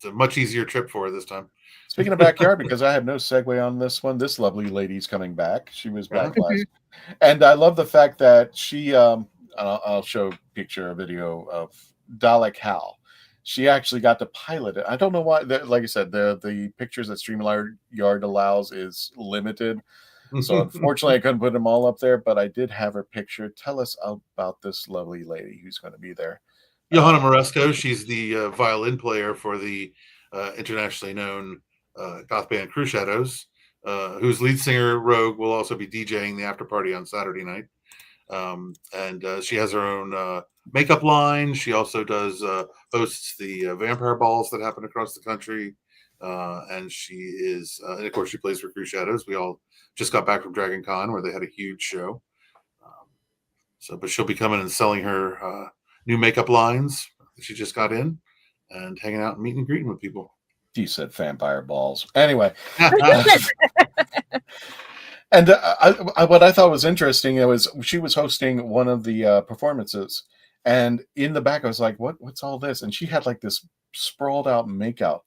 a much easier trip for her this time. Speaking of backyard, because I have no segue on this one, this lovely lady's coming back. She was back last, and I love the fact that she. I'll show a picture, a video of Dalek Hal. She actually got to pilot it. I don't know why. Like I said, the pictures that StreamYard allows is limited. So unfortunately, I couldn't put them all up there, but I did have her picture. Tell us about this lovely lady who's going to be there. Johanna Moresco. She's the violin player for the internationally known goth band Crew Shadows, whose lead singer Rogue will also be DJing the after party on Saturday night. And she has her own makeup line. She also does hosts the vampire balls that happen across the country. And she is, and of course, she plays for Crew Shadows. We all just got back from Dragon Con where they had a huge show. But she'll be coming and selling her new makeup lines that she just got in and hanging out and meeting and greeting with people. You said vampire balls. Anyway. And what I thought was interesting, it was she was hosting one of the performances, and in the back I was like, what's all this? And she had like this sprawled out makeup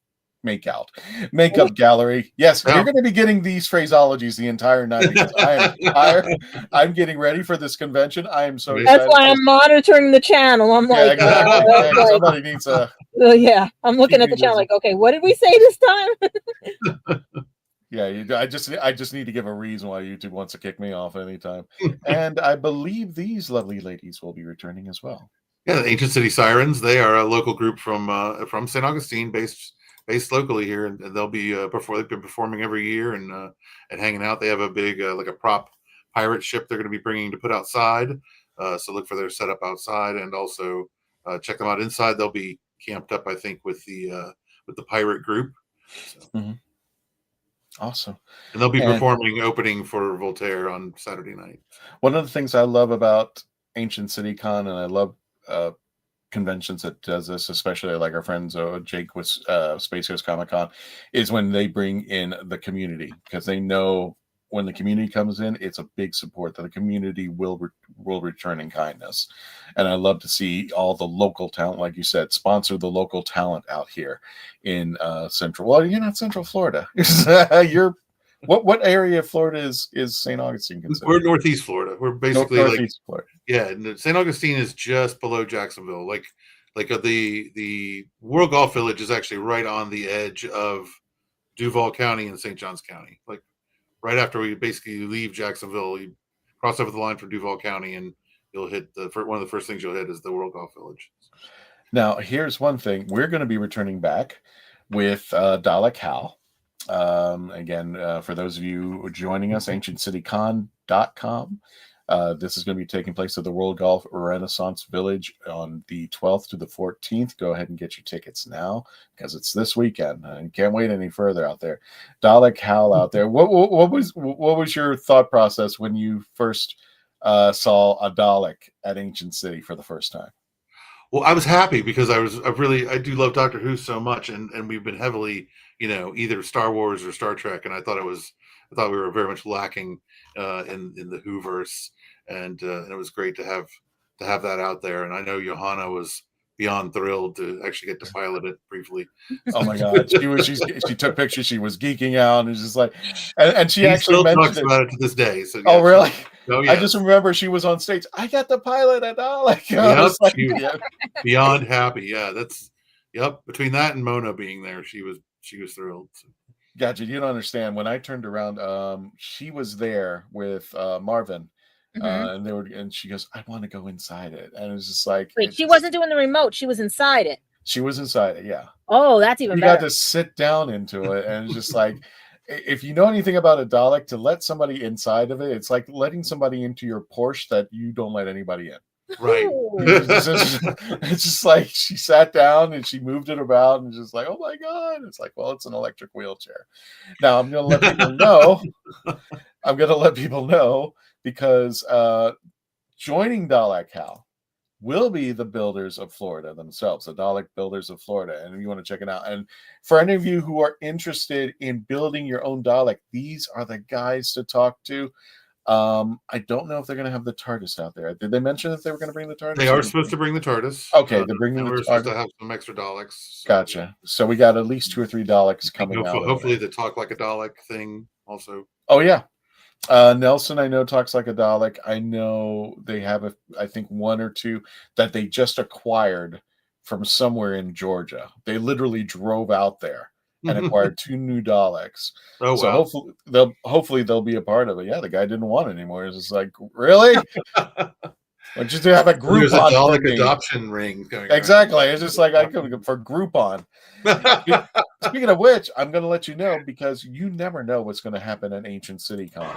gallery. Yes, Yeah. you're going to be getting these phraseologies the entire night because I am tired. I'm getting ready for this convention. I am so excited. That's why I'm monitoring the channel. I'm Yeah, like, exactly. Yeah, somebody needs a. Yeah, I'm looking at the channel like, okay, what did we say this time? Yeah, I just need to give a reason why YouTube wants to kick me off anytime. And I believe these lovely ladies will be returning as well. Yeah, the Ancient City Sirens. They are a local group from St. Augustine, based locally here, and they'll be they've been performing every year and hanging out. They have a big like a prop pirate ship they're going to be bringing to put outside. So look for their setup outside, and also check them out inside. They'll be camped up, I think, with the pirate group. So. Awesome. And they'll be performing opening for Voltaire on Saturday night. One of the things I love about Ancient City Con, and I love conventions that does this, especially like our friends Jake with Space Coast Comic Con, is when they bring in the community, because they know when the community comes in, it's a big support that the community will return in kindness. And I love to see all the local talent, like you said, sponsor the local talent out here in Central. Well, you're not Central Florida. You're what area of Florida is St. Augustine considered? We're Northeast Florida. We're basically Northeast Florida. Yeah, and St. Augustine is just below Jacksonville. Like the World Golf Village is actually right on the edge of Duval County and St. Johns County. Like right after we basically leave Jacksonville, you cross over the line for Duval County, and you'll hit one of the first things you'll hit is the World Golf Village. Now, here's one thing: we're going to be returning back with Dalek Hal. Again, for those of you joining us, ancientcitycon.com. This is going to be taking place at the World Golf Renaissance Village on the 12th to the 14th. Go ahead and get your tickets now because it's this weekend. And can't wait any further out there. Dalek Hal out there. What was your thought process when you first saw a Dalek at Ancient City for the first time? Well, I was happy because I do love Doctor Who so much, and we've been heavily, either Star Wars or Star Trek, and I thought we were very much lacking in the WHOverse, and it was great to have that out there. And I know Johanna was beyond thrilled to actually get to pilot it briefly. Oh my God, she took pictures. She was geeking out, and it's just like, and she actually still mentioned talks about it to this day. So oh really? Oh yeah. I just remember she was on stage. I got the pilot at Dalek. Yep, beyond happy. Yeah, between that and Mona being there, she was thrilled. So. Gotcha. You don't understand. When I turned around, she was there with Marvin, and she goes, "I want to go inside it," and it was just like, wait, she wasn't doing the remote; she was inside it. She was inside it, yeah. Oh, that's even better. You got to sit down into it, and it's just like, if you know anything about a Dalek, to let somebody inside of it, it's like letting somebody into your Porsche that you don't let anybody in. Right. It's just like she sat down and she moved it about and just like, oh my God. It's like, well, it's an electric wheelchair. Now I'm going to let people know. I'm going to let people know because joining Dalek Hal will be the Builders of Florida themselves, the Dalek Builders of Florida. And if you want to check it out. And for any of you who are interested in building your own Dalek, these are the guys to talk to. I don't know if they're going to have the TARDIS out there. Did they mention that they were going to bring the TARDIS? They are supposed to bring the TARDIS. Okay, they're bringing the TARDIS. We're supposed to have some extra Daleks. So. Gotcha. So we got at least 2 or 3 Daleks coming out. Hopefully the Talk Like a Dalek thing also. Oh, yeah. Nelson, I know, talks like a Dalek. I know they have, I think, 1 or 2 that they just acquired from somewhere in Georgia. They literally drove out there and acquired 2 new Daleks. Oh, so wow. hopefully they'll be a part of it. Yeah, the guy didn't want it anymore. It's just like, really? Or just to have a Groupon. There's a Dalek adoption ring going exactly. Around. It's just like I could go for Groupon. Speaking of which, I'm going to let you know because you never know what's going to happen at Ancient City Con.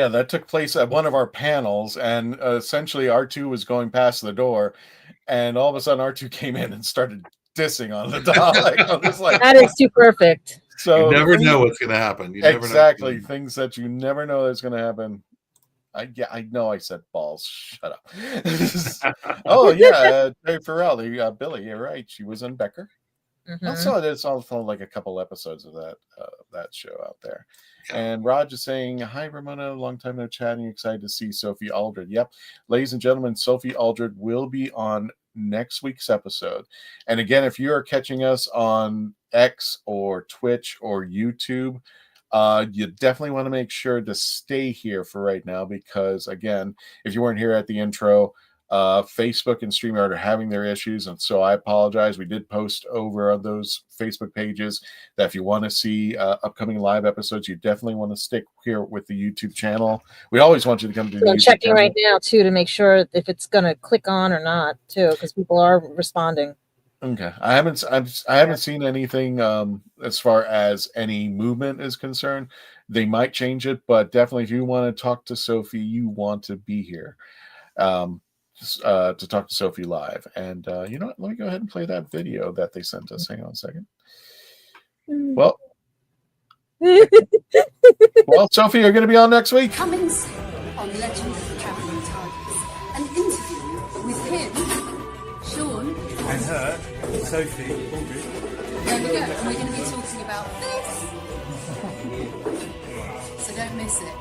Yeah, that took place at one of our panels, and essentially R2 was going past the door, and all of a sudden R2 came in and started dissing on the Dalek. I was like, That is too perfect. so You never things- know what's going to happen. You never know what's exactly gonna things that you never know that's going to happen. I know I said balls. Shut up. Oh yeah, Terry Farrell, Billy. You're right. She was in Becker. Mhm. Also, there's also like a couple episodes of that show out there. And Raj is saying, "Hi Ramona, long time no chatting. Excited to see Sophie Aldred." Yep, ladies and gentlemen, Sophie Aldred will be on next week's episode. And again, if you are catching us on X or Twitch or YouTube, you definitely want to make sure to stay here for right now, because again, if you weren't here at the intro, Facebook and StreamYard are having their issues, and so I apologize. We did post over on those Facebook pages that if you want to see upcoming live episodes, you definitely want to stick here with the YouTube channel. We always want you to come to the So I'm YouTube checking channel. right now too to make sure if it's going to click on or not too, because people are responding. Okay, I haven't seen anything as far as any movement is concerned. They might change it, but definitely if you want to talk to Sophie, you want to be here to talk to Sophie live. And you know what? Let me go ahead and play that video that they sent us. Hang on a second. Well, Sophie, you're going to be on next week. Coming soon on Legend of the Traveling TARDIS, an interview with him, Sean, and her, Sophie, all good. There we go, and we're going to be talking about this. So don't miss it.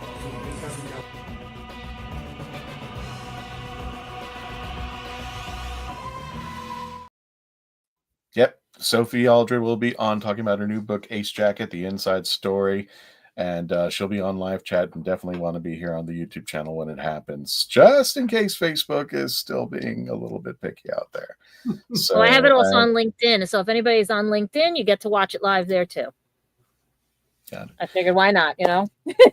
Yep, Sophie Aldred will be on talking about her new book, Ace Jacket, The Inside Story. And she'll be on live chat and definitely want to be here on the YouTube channel when it happens, just in case Facebook is still being a little bit picky out there. So Well, I have it also on LinkedIn. So if anybody's on LinkedIn, you get to watch it live there too. Got it. I figured why not, you know?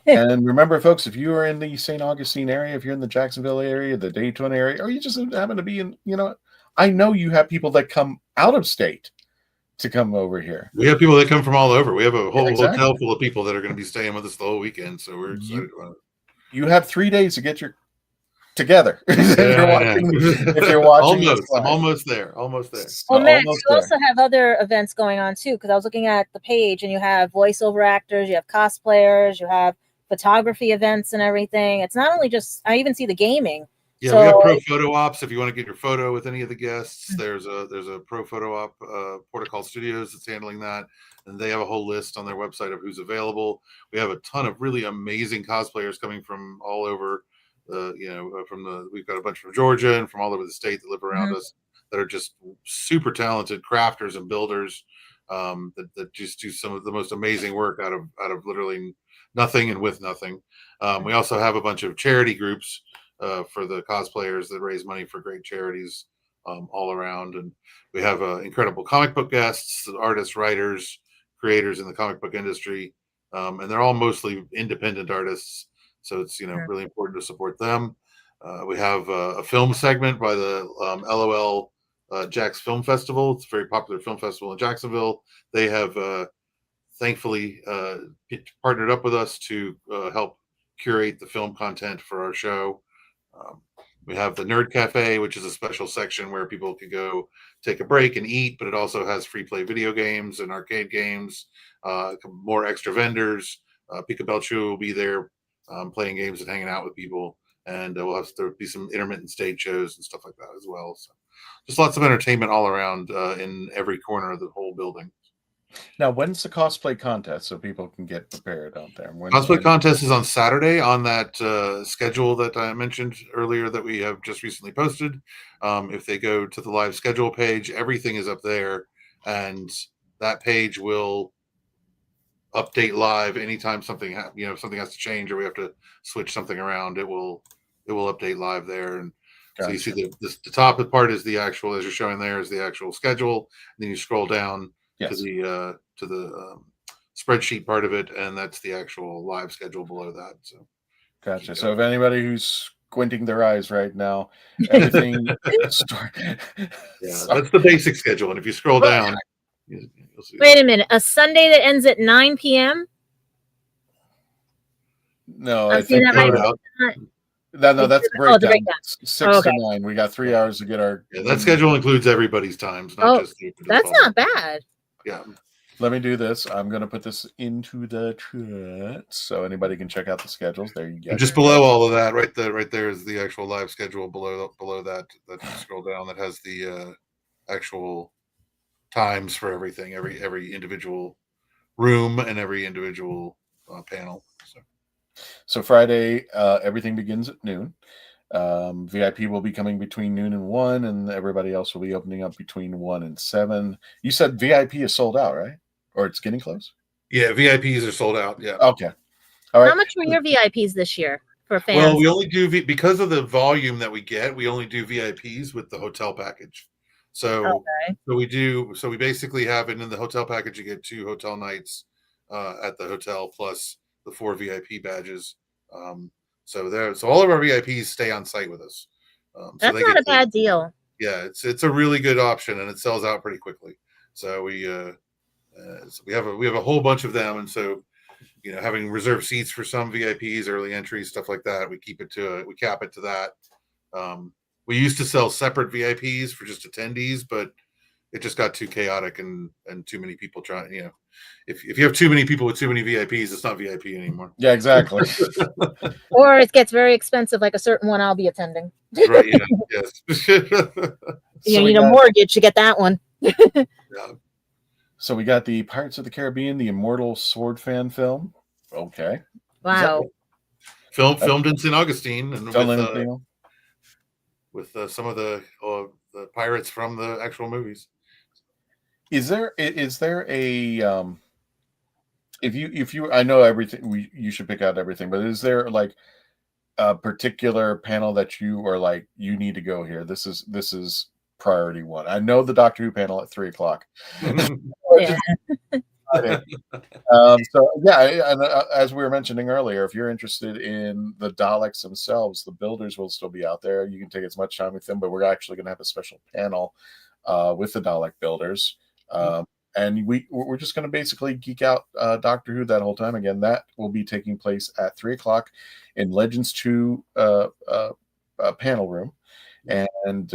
And remember, folks, if you are in the St. Augustine area, if you're in the Jacksonville area, the Daytona area, or you just happen to be in, you know, I know you have people that come out of state to come over here. We have people that come from all over. We have a whole Exactly. hotel full of people that are going to be staying with us the whole weekend. So we're excited about it. You have 3 days to get your together. if Yeah. you're watching this I'm live. almost there. Almost there. Well, Max, Almost you there. also have other events going on too, because I was looking at the page and you have voiceover actors, you have cosplayers, you have photography events and everything. It's not only just, I even see the gaming. Yeah, So- we have pro photo ops. If you want to get your photo with any of the guests, there's a pro photo op, Protocol Studios that's handling that, and they have a whole list on their website of who's available. We have a ton of really amazing cosplayers coming from all over. We've got a bunch from Georgia and from all over the state that live around us that are just super talented crafters and builders that just do some of the most amazing work out of literally nothing and with nothing. We also have a bunch of charity groups for the cosplayers that raise money for great charities all around. And we have incredible comic book guests, artists, writers, creators in the comic book industry. And they're all mostly independent artists. So it's, really important to support them. We have a film segment by the LOL Jack's Film Festival. It's a very popular film festival in Jacksonville. They have thankfully partnered up with us to help curate the film content for our show. We have the Nerd Cafe, which is a special section where people can go take a break and eat, but it also has free play video games and arcade games, more extra vendors. Pika Belchu will be there playing games and hanging out with people. And there'll be some intermittent stage shows and stuff like that as well. So just lots of entertainment all around in every corner of the whole building. Now, when's the cosplay contest so people can get prepared out there? Cosplay contest is on Saturday on that schedule that I mentioned earlier that we have just recently posted. If they go to the live schedule page, everything is up there, and that page will update live anytime something something has to change or we have to switch something around. It will update live there, and so you see the top part is the actual, as you're showing there, is the actual schedule. And then you scroll down to the spreadsheet part of it, and that's the actual live schedule below that. So gotcha. So if anybody who's squinting their eyes right now, everything that's the basic schedule. And if you scroll down, you'll see. Wait a minute. A Sunday that ends at 9 p.m.? No, I'm I seeing think that right. Loadout. no, that's Oh, the breakdown. breakdown. 6 Okay. to 9. We got 3 hours to get our. Yeah, that schedule includes everybody's times, not Oh, just the That's default. not bad. Yeah. Let me do this. I'm going to put this into the chat so anybody can check out the schedules. There you go. And just below all of that, right there is the actual live schedule. Below that you scroll down, that has the actual times for everything, every individual room and every individual panel. So Friday, everything begins at noon. VIP will be coming between noon and 1, and everybody else will be opening up between 1 and 7. You said VIP is sold out, right? Or it's getting close? Yeah, VIPs are sold out. Yeah. Okay. All right. How much were your VIPs this year for fans? Well, we only do because of the volume that we get. We only do VIPs with the hotel package. So, we basically have it in the hotel package. You get 2 hotel nights at the hotel plus the 4 VIP badges. So all of our VIPs stay on site with us. That's not a bad deal. Yeah, it's a really good option, and it sells out pretty quickly. So we have a whole bunch of them, and so having reserved seats for some VIPs, early entries, stuff like that, we cap it to that. We used to sell separate VIPs for just attendees, but it just got too chaotic and too many people trying. If you have too many people with too many VIPs, it's not VIP anymore. Yeah, exactly. Or it gets very expensive, like a certain one I'll be attending. Right? Yeah. Yes. You need a mortgage to get that one. Yeah. So we got the Pirates of the Caribbean, the Immortal Sword fan film. Okay. Wow. Filmed in St. Augustine and with some of the pirates from the actual movies. Is there a if you I know everything you should pick out everything, but is there like a particular panel that you are like you need to go here? This is priority 1. I know the Doctor Who panel at 3:00. So yeah, and as we were mentioning earlier, if you're interested in the Daleks themselves, the builders will still be out there. You can take as much time with them, but we're actually going to have a special panel with the Dalek builders, and we're just going to basically geek out Doctor Who that whole time. Again, that will be taking place at 3:00 in Legends 2 panel room. And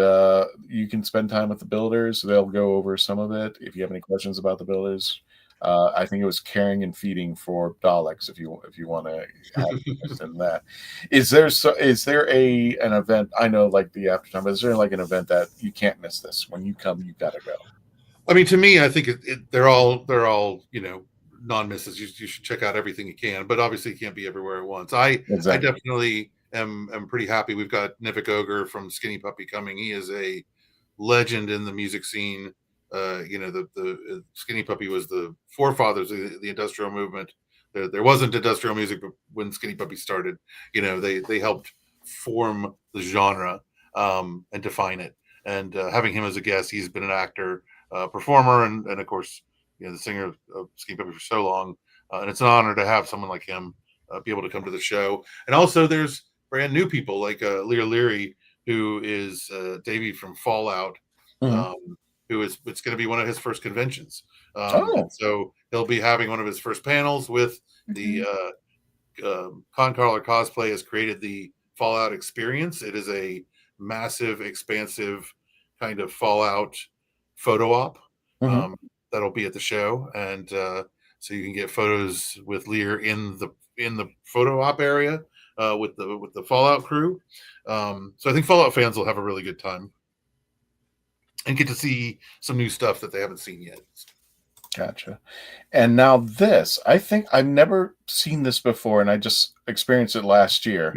you can spend time with the builders. They'll go over some of it. If you have any questions about the builders, I think it was caring and feeding for Daleks. If you want to have interest in that, is there an event? I know like the after time, but is there like an event that you can't miss? This when you come, you got to go. I mean, to me, I think they're all non-misses. You should check out everything you can, but obviously you can't be everywhere at once. I definitely am pretty happy. We've got Nivek Ogre from Skinny Puppy coming. He is a legend in the music scene. The Skinny Puppy was the forefathers of the industrial movement. There wasn't industrial music when Skinny Puppy started. They helped form the genre and define it. And having him as a guest, he's been an actor, performer, and of course, the singer of Skinny Puppy for so long. And it's an honor to have someone like him be able to come to the show. And also, there's brand new people like Lear Leary, who is Davey from Fallout, it's going to be one of his first conventions. So he'll be having one of his first panels with the Concaller Cosplay has created the Fallout experience. It is a massive, expansive kind of Fallout photo op that'll be at the show, and so you can get photos with Lear in the photo op area with the Fallout crew. So I think Fallout fans will have a really good time and get to see some new stuff that they haven't seen yet. Gotcha. And now this, I think I've never seen this before, and I just experienced it last year.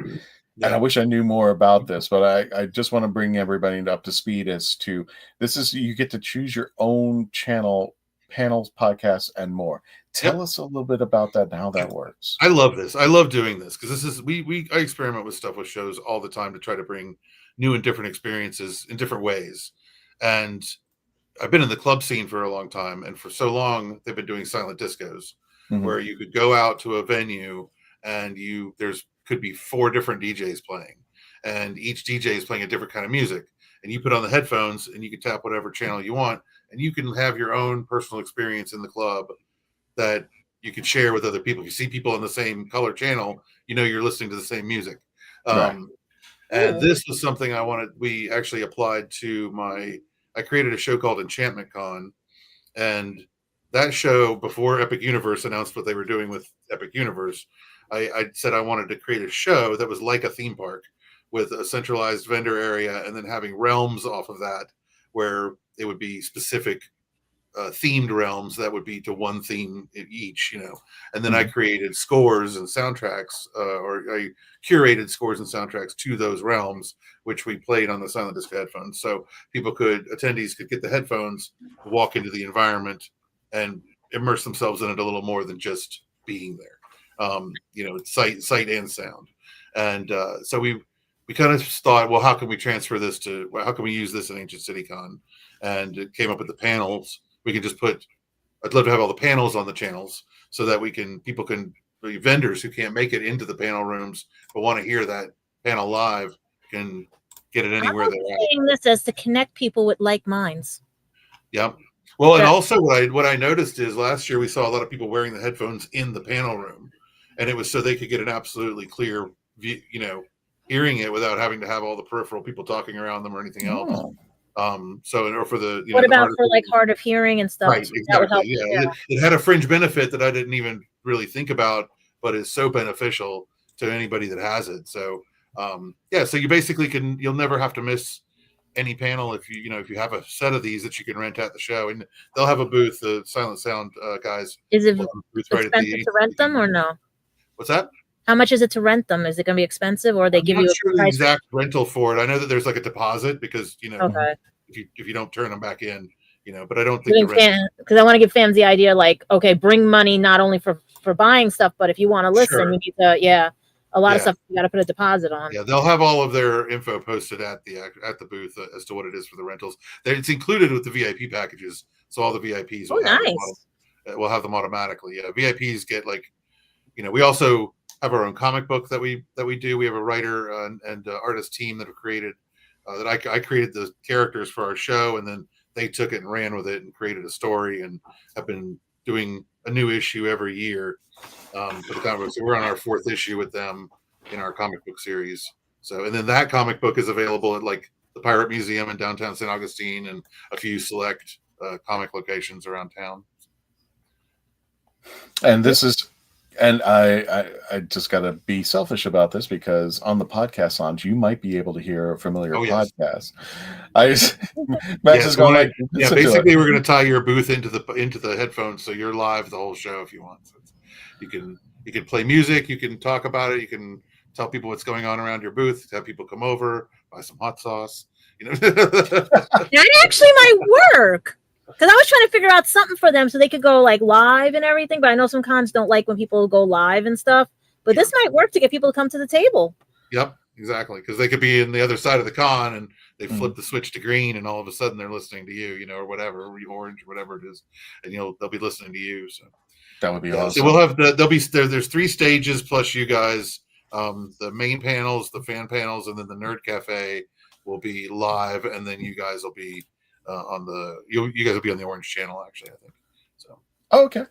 Yeah. And I wish I knew more about this, but I just want to bring everybody up to speed as to this is you get to choose your own channel, panels, podcasts, and more. Tell us a little bit about that and how that works. I love this. I love doing this because this is I experiment with stuff with shows all the time to try to bring new and different experiences in different ways. And I've been in the club scene for a long time, and for so long they've been doing silent discos where you could go out to a venue and there's could be 4 different DJs playing, and each DJ is playing a different kind of music, and you put on the headphones and you can tap whatever channel you want, and you can have your own personal experience in the club that you could share with other people. If you see people on the same color channel, you know you're listening to the same music. Right. And this was something I wanted. We actually applied to I created a show called Enchantment Con, and that show, before Epic Universe announced what they were doing with Epic Universe, I said I wanted to create a show that was like a theme park with a centralized vendor area, and then having realms off of that where it would be specific themed realms that would be to one theme each, and then I created scores and soundtracks, or I curated scores and soundtracks to those realms, which we played on the Silent Disc headphones. So attendees could get the headphones, walk into the environment, and immerse themselves in it a little more than just being there. Sight and sound. And so we kind of thought, well, how can we transfer this how can we use this in Ancient City Con? And it came up with the panels. We can just I'd love to have all the panels on the channels so that vendors who can't make it into the panel rooms but want to hear that panel live can get it anywhere they're at. Saying this as to connect people with like minds. Yep. Well, and also what I noticed is last year we saw a lot of people wearing the headphones in the panel room, and it was so they could get an absolutely clear view, hearing it without having to have all the peripheral people talking around them or anything else. What about for like hard of hearing and stuff? Right, exactly. It had a fringe benefit that I didn't even really think about, but is so beneficial to anybody that has it. So so you basically you'll never have to miss any panel if you have a set of these that you can rent at the show, and they'll have a booth. The Silent Sound guys. Is it expensive to rent them or no? What's that? How much is it to rent them? Is it going to be expensive, or they give you the exact rental for it? I know that there's like a deposit because okay. if you don't turn them back in, but I don't think because I want to give fans the idea, like, okay, bring money not only for buying stuff, but if you want to listen, you need to a lot of stuff you got to put a deposit on. Yeah, they'll have all of their info posted at the booth as to what it is for the rentals. It's included with the VIP packages, so all the VIPs will have them automatically. Yeah, VIPs get we also have our own comic book that we do. We have a writer and artist team that have created that I created the characters for our show, and then they took it and ran with it and created a story, and have been doing a new issue every year for the comic book. So we're on our 4th issue with them in our comic book series. So, and then that comic book is available at the Pirate Museum in downtown St. Augustine and a few select comic locations around town. And this is. And I just got to be selfish about this because on the podcast lounge, you might be able to hear a familiar podcast. Max is going basically we're going to tie your booth into the headphones, so you're live the whole show if you want. So you can play music, you can talk about it, you can tell people what's going on around your booth, have people come over, buy some hot sauce. That actually might work. Because I was trying to figure out something for them so they could go live and everything, but I know some cons don't like when people go live and stuff. But this might work to get people to come to the table. Yep, exactly. Because they could be in the other side of the con and they flip the switch to green, and all of a sudden they're listening to you, or whatever, or orange, or whatever it is, and they'll be listening to you. So that would be awesome. So we'll have there's 3 stages plus you guys. The main panels, the fan panels, and then the Nerd Cafe will be live, and then you guys will be. You guys will be on the Orange channel, actually, I think. So. Oh, okay.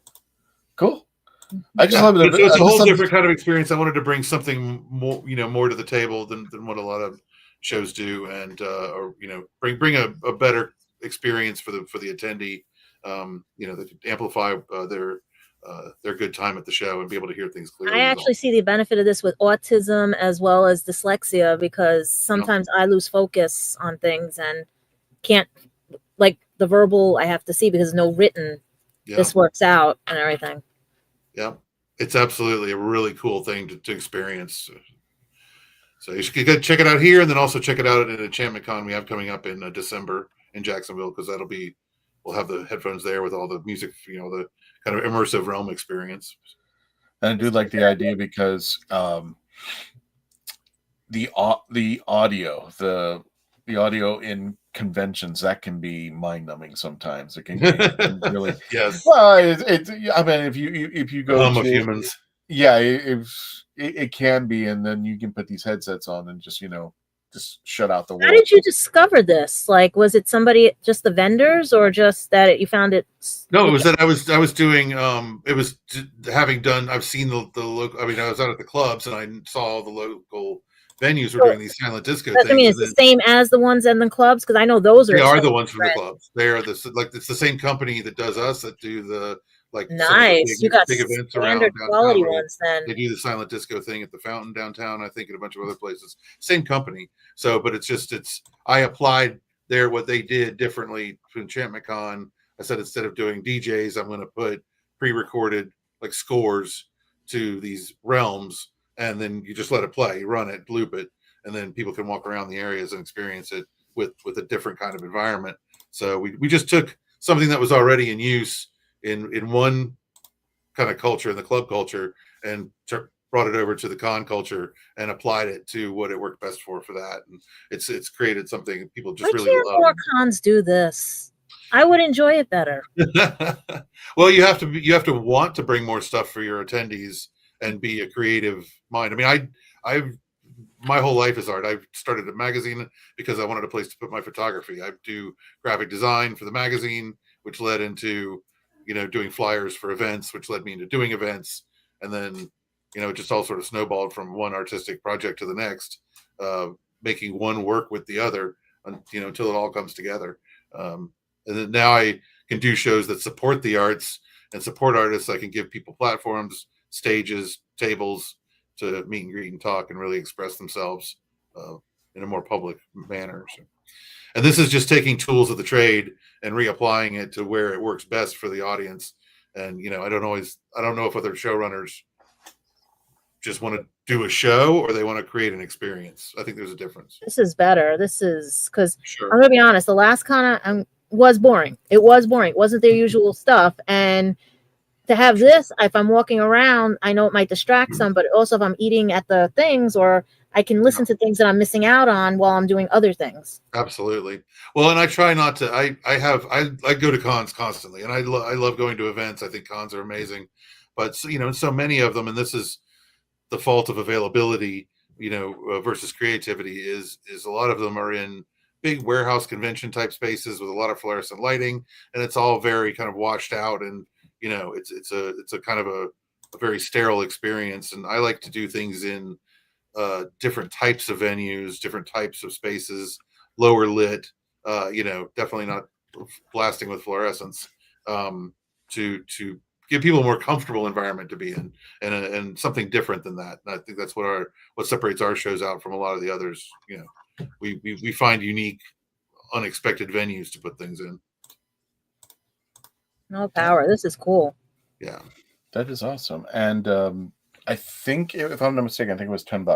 Cool. I just love it. It's a whole different kind of experience. I wanted to bring something more, more to the table than what a lot of shows do, and bring a better experience for the attendee. That could amplify their good time at the show and be able to hear things clearly. I actually see the benefit of this with autism as well as dyslexia, because sometimes I lose focus on things and can't. Like the verbal, I have to see because no written. Yeah. This works out and everything. Yeah, it's absolutely a really cool thing to experience. So you should go check it out here, and then also check it out at Enchantment Con we have coming up in December in Jacksonville, because we'll have the headphones there with all the music, the kind of immersive realm experience. And I do like the idea because the audio in conventions, that can be mind-numbing sometimes. It can really yes. Well, I mean, if you go to humans, it can be, and then you can put these headsets on and just just shut out the world. How did you discover this? Like, was it somebody, just the vendors, or just that you found it? No, it was that I was doing having done. I've seen the local. I mean, I was out at the clubs and I saw the local venues were doing these silent disco things. I mean, it's the same as the ones in the clubs, because I know those are. They are the ones from the clubs. They are it's the same company that does us, that do the nice. You got big events around standard quality downtown. ones then. They do the silent disco thing at the Fountain downtown, I think, and a bunch of other places. Same company. So, but I applied what they did differently to Enchantment Con. I said, instead of doing DJs, I'm going to put pre-recorded like scores to these realms, and then you just let it play, you run it, loop it, and then people can walk around the areas and experience it with a different kind of environment. So we just took something that was already in use in one kind of culture, in the club culture, and brought it over to the con culture and applied it to what it worked best for that. And it's created something people just Why really can't love. more cons do this? I would enjoy it better. Well, you have to want to bring more stuff for your attendees and be a creative mind. I mean, I've my whole life is art. I started a magazine because I wanted a place to put my photography. I do graphic design for the magazine, which led into, doing flyers for events, which led me into doing events. And then, it just all sort of snowballed from one artistic project to the next, making one work with the other, until it all comes together. And then now I can do shows that support the arts and support artists. I can give people platforms, stages, tables to meet and greet and talk and really express themselves in a more public manner. So, and this is just taking tools of the trade and reapplying it to where it works best for the audience. And, I don't know if other showrunners just want to do a show or they want to create an experience. I think there's a difference. This is better. This is because Sure. I'm going to be honest. The last con was boring. It was boring. It wasn't their usual stuff. And to have this, if I'm walking around, I know it might distract some, but also if I'm eating at the things, or I can listen to things that I'm missing out on while I'm doing other things. Absolutely. Well, and I try not to. I go to cons constantly, and I love going to events. I think cons are amazing, but so many of them, and this is the fault of availability, versus creativity. Is a lot of them are in big warehouse convention type spaces with a lot of fluorescent lighting, and it's all very kind of washed out, and it's a kind of a very sterile experience. And I like to do things in different types of venues, different types of spaces, lower lit, definitely not blasting with fluorescence, to give people a more comfortable environment to be in, and something different than that. And I think that's what separates our shows out from a lot of the others. We find unique, unexpected venues to put things in. No power. This is cool. Yeah, that is awesome. And I think, if I'm not mistaken, I think it was $10.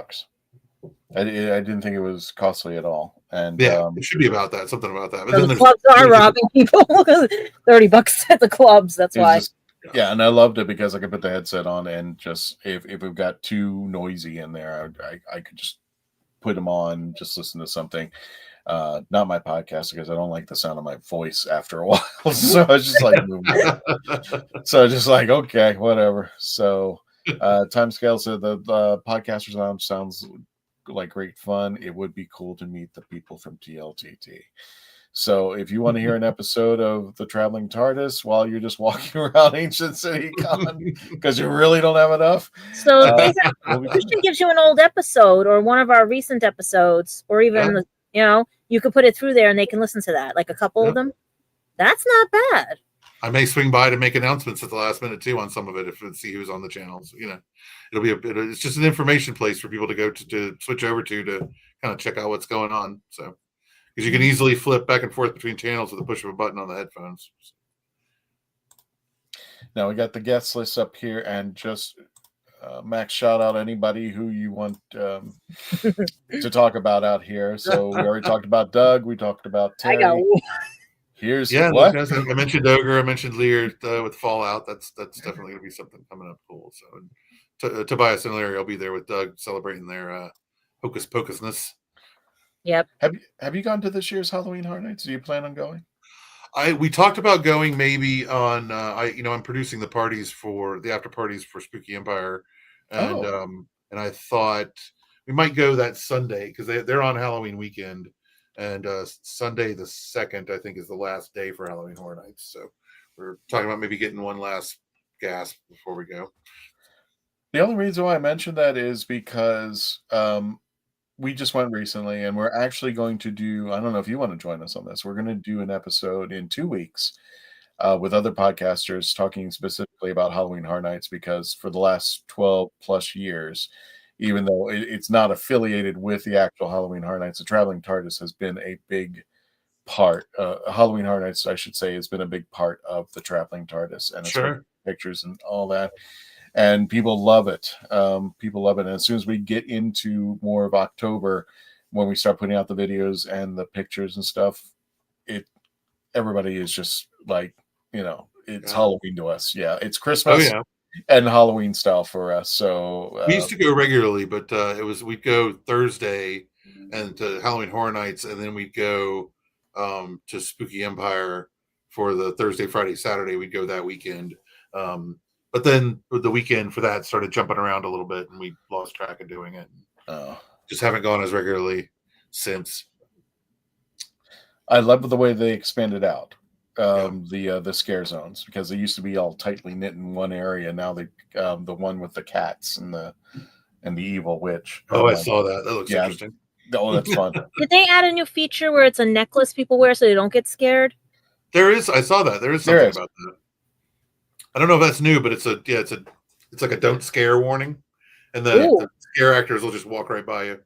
I didn't think it was costly at all. And yeah, it should be about that, something about that. But So then the clubs are robbing people. $30 at the clubs. That's why. Yeah, and I loved it because I could put the headset on and just if we've got too noisy in there, I could just put them on, just listen to something. Not my podcast, because I don't like the sound of my voice after a while. So I was just like, okay, whatever. So Timescale said the Podcasters Lounge sounds like great fun. It would be cool to meet the people from TLTT. So if you want to hear an episode of the Traveling TARDIS while you're just walking around Ancient City Con because you really don't have enough. So Christian gives you an old episode or one of our recent episodes, or even you could put it through there and they can listen to that, like a couple of them. That's not bad. I may swing by to make announcements at the last minute too on some of it, if see who's on the channels. It'll be it's just an information place for people to go to switch over to kind of check out what's going on. So, because you can easily flip back and forth between channels with the push of a button on the headphones. Now we got the guest list up here, and just Max, shout out anybody who you want to talk about out here. So we already talked about Doug. We talked about Terry. Here's what I mentioned Ogre. I mentioned Lear with Fallout. That's definitely going to be something coming up cool. So Tobias and Larry will be there with Doug celebrating their Hocus Pocusness. Yep. Have you gone to this year's Halloween Horror Nights? Do you plan on going? We talked about going maybe on. I'm producing the parties for the after parties for Spooky Empire, and I thought we might go that Sunday because they're on Halloween weekend, and Sunday the 2nd I think is the last day for Halloween Horror Nights. So we're talking about maybe getting one last gasp before we go. The only reason why I mentioned that is because we just went recently, and we're actually going to do, I don't know if you want to join us on this. We're going to do an episode in 2 weeks with other podcasters talking specifically about Halloween Horror Nights, because for the last 12 plus years, even though it's not affiliated with the actual Halloween Horror Nights, the Traveling TARDIS has been a big part. Halloween Horror Nights, I should say, has been a big part of the Traveling TARDIS, and it's pictures and all that. And people love it. People love it. And as soon as we get into more of October, when we start putting out the videos and the pictures and stuff, everybody is just like, it's Halloween to us. Yeah, it's Christmas and Halloween style for us. So we used to go regularly, but we'd go Thursday and to Halloween Horror Nights, and then we'd go to Spooky Empire for the Thursday, Friday, Saturday. We'd go that weekend. But then the weekend for that started jumping around a little bit, and we lost track of doing it. Just haven't gone as regularly since. I love the way they expanded out the scare zones, because they used to be all tightly knit in one area. Now they the one with the cats and the evil witch. I saw that. That looks interesting. Oh, that's fun. Did they add a new feature where it's a necklace people wear so they don't get scared? There is. I saw that. There is something about that. I don't know if that's new, but it's like a don't scare warning, and the scare actors will just walk right by you.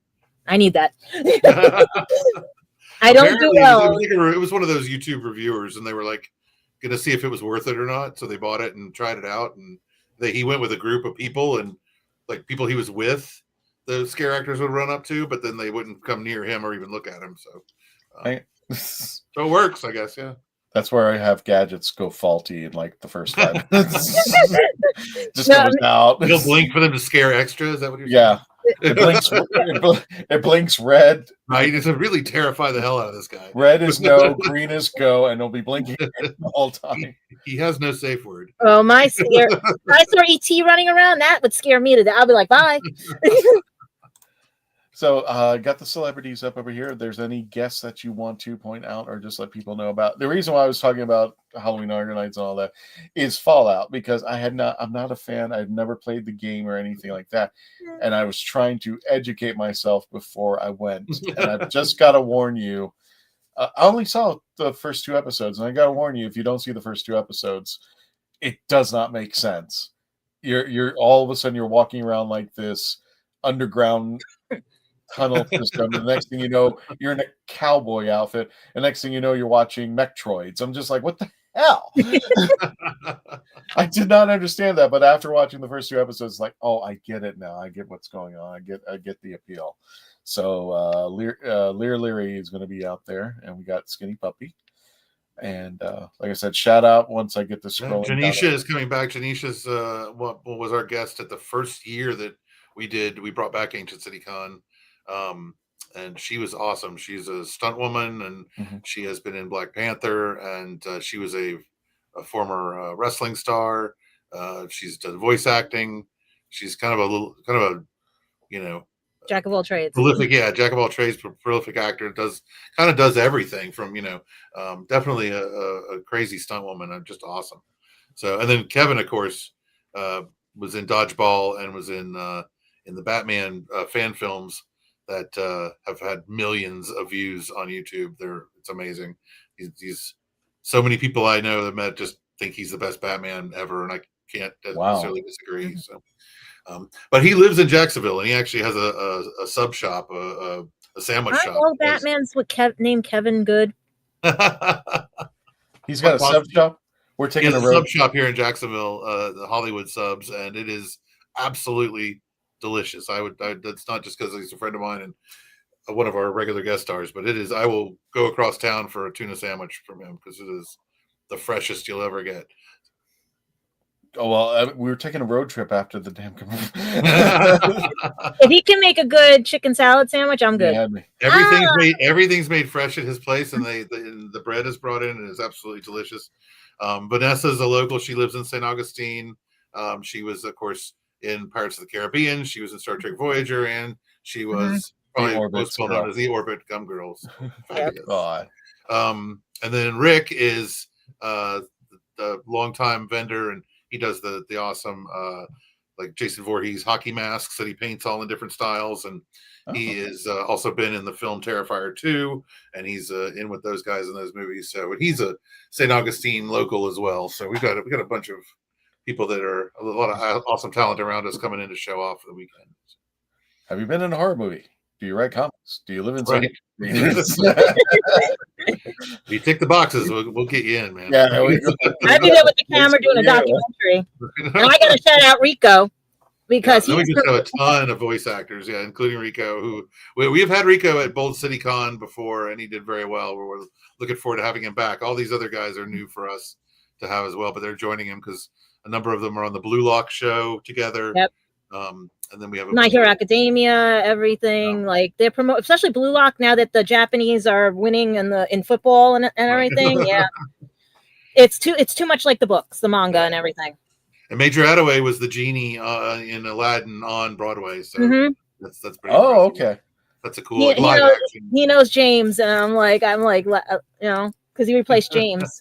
I need that. I don't do well. It was one of those YouTube reviewers, and they were like going to see if it was worth it or not, so they bought it and tried it out. And he went with a group of people, and like people he was with, the scare actors would run up to, but then they wouldn't come near him or even look at him. So, so it works, I guess. Yeah. That's where I have gadgets go faulty in like the first 5 minutes. Just goes out. You'll blink for them to scare extra. Is that what you're saying? Yeah. It blinks red. Right. It's to really terrify the hell out of this guy. Red is no, green is go, and it'll be blinking the whole time. He has no safe word. Oh, if I saw ET running around, that would scare me to death. I'll be like, bye. So got the celebrities up over here. If there's any guests that you want to point out or just let people know about. The reason why I was talking about Halloween Horror Nights and all that is Fallout, because I'm not a fan. I've never played the game or anything like that. And I was trying to educate myself before I went. And I've just got to warn you, I only saw the first 2 episodes, and I got to warn you, if you don't see the first 2 episodes, it does not make sense. You're all of a sudden you're walking around like this underground tunnel system, and the next thing you know, you're in a cowboy outfit, and next thing you know, you're watching Metroids. I'm just like, what the hell? I did not understand that, but after watching the first 2 episodes, like, oh, I get it now. I get what's going on. I get the appeal. So Lear Leary is going to be out there, and we got Skinny Puppy. And like I said, shout out once I get the scrolling. Janisha is coming back. Janisha's what was our guest at the first year that we did. We brought back Ancient City Con. And she was awesome. She's a stunt woman, and she has been in Black Panther, and she was a former wrestling star. She's done voice acting. She's kind of a jack of all trades. Prolific, jack of all trades, prolific actor. Does everything from definitely a crazy stunt woman. Just awesome. So, and then Kevin, of course, was in Dodgeball and was in the Batman fan films that have had millions of views on YouTube. It's amazing. He's so many people I know that met just think he's the best Batman ever, and I can't necessarily disagree. So, but he lives in Jacksonville, and he actually has a sub shop, a sandwich shop. All Batman's named Kevin Good. He's got a sub shop. We're taking a sub shop here in Jacksonville, the Hollywood Subs, and it is absolutely delicious. That's not just because he's a friend of mine and one of our regular guest stars, but it is. I will go across town for a tuna sandwich from him because it is the freshest you'll ever get. Oh well, we were taking a road trip after the damn commercial. If he can make a good chicken salad sandwich, I'm good. Yeah, everything's made fresh at his place, and the bread is brought in and is absolutely delicious. Vanessa's a local. She lives in St. Augustine. She was, of course, in Pirates of the Caribbean. She was in Star Trek Voyager, and She was probably Orbit's most well known girl. as the Orbit Gum Girl. So fabulous. God. And then Rick is the longtime vendor, and he does the awesome like Jason Voorhees hockey masks that he paints all in different styles, and he is also been in the film Terrifier 2, and he's in with those guys in those movies. So, and he's a St. Augustine local as well. So we got a bunch of people that are a lot of awesome talent around us coming in to show off for the weekend. Have you been in a horror movie? Do you write comics? Do you live in Right. You tick the boxes, we'll get you in, man. Yeah, there we go. I'd be there with the camera doing a documentary. And I got to shout out Rico because we he's just have a ton of voice actors, including Rico, who we've had Rico at Bold City Con before, and he did very well. We're looking forward to having him back. All these other guys are new for us to have as well, but they're joining him because a number of them are on the Blue Lock show together. Yep. And then we have My Hero Academia, everything like they're promote, especially Blue Lock now that the Japanese are winning in football and everything. Yeah, it's too much like the books, the manga, and everything. And Major Attaway was the genie in Aladdin on Broadway, so that's pretty. Oh, impressive. okay. That's a cool live action. He knows James, and I'm like, because he replaced James.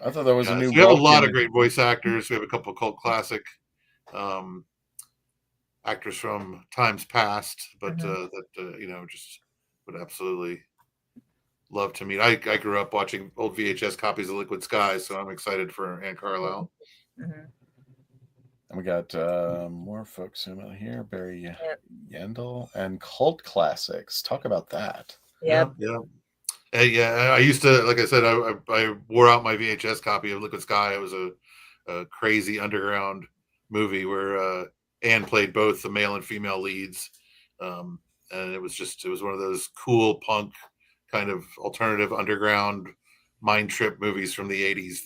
I thought there was a new. So we have a lot of great voice actors. We have a couple of cult classic actors from times past, but just would absolutely love to meet. I grew up watching old VHS copies of Liquid Sky, so I'm excited for Ann Carlisle. And we got more folks in here. Barry Yendel and cult classics. Talk about that. Yeah. I used to, like I said, I wore out my VHS copy of Liquid Sky. It was a crazy underground movie where Anne played both the male and female leads, and it was one of those cool punk kind of alternative underground mind trip movies from the 80s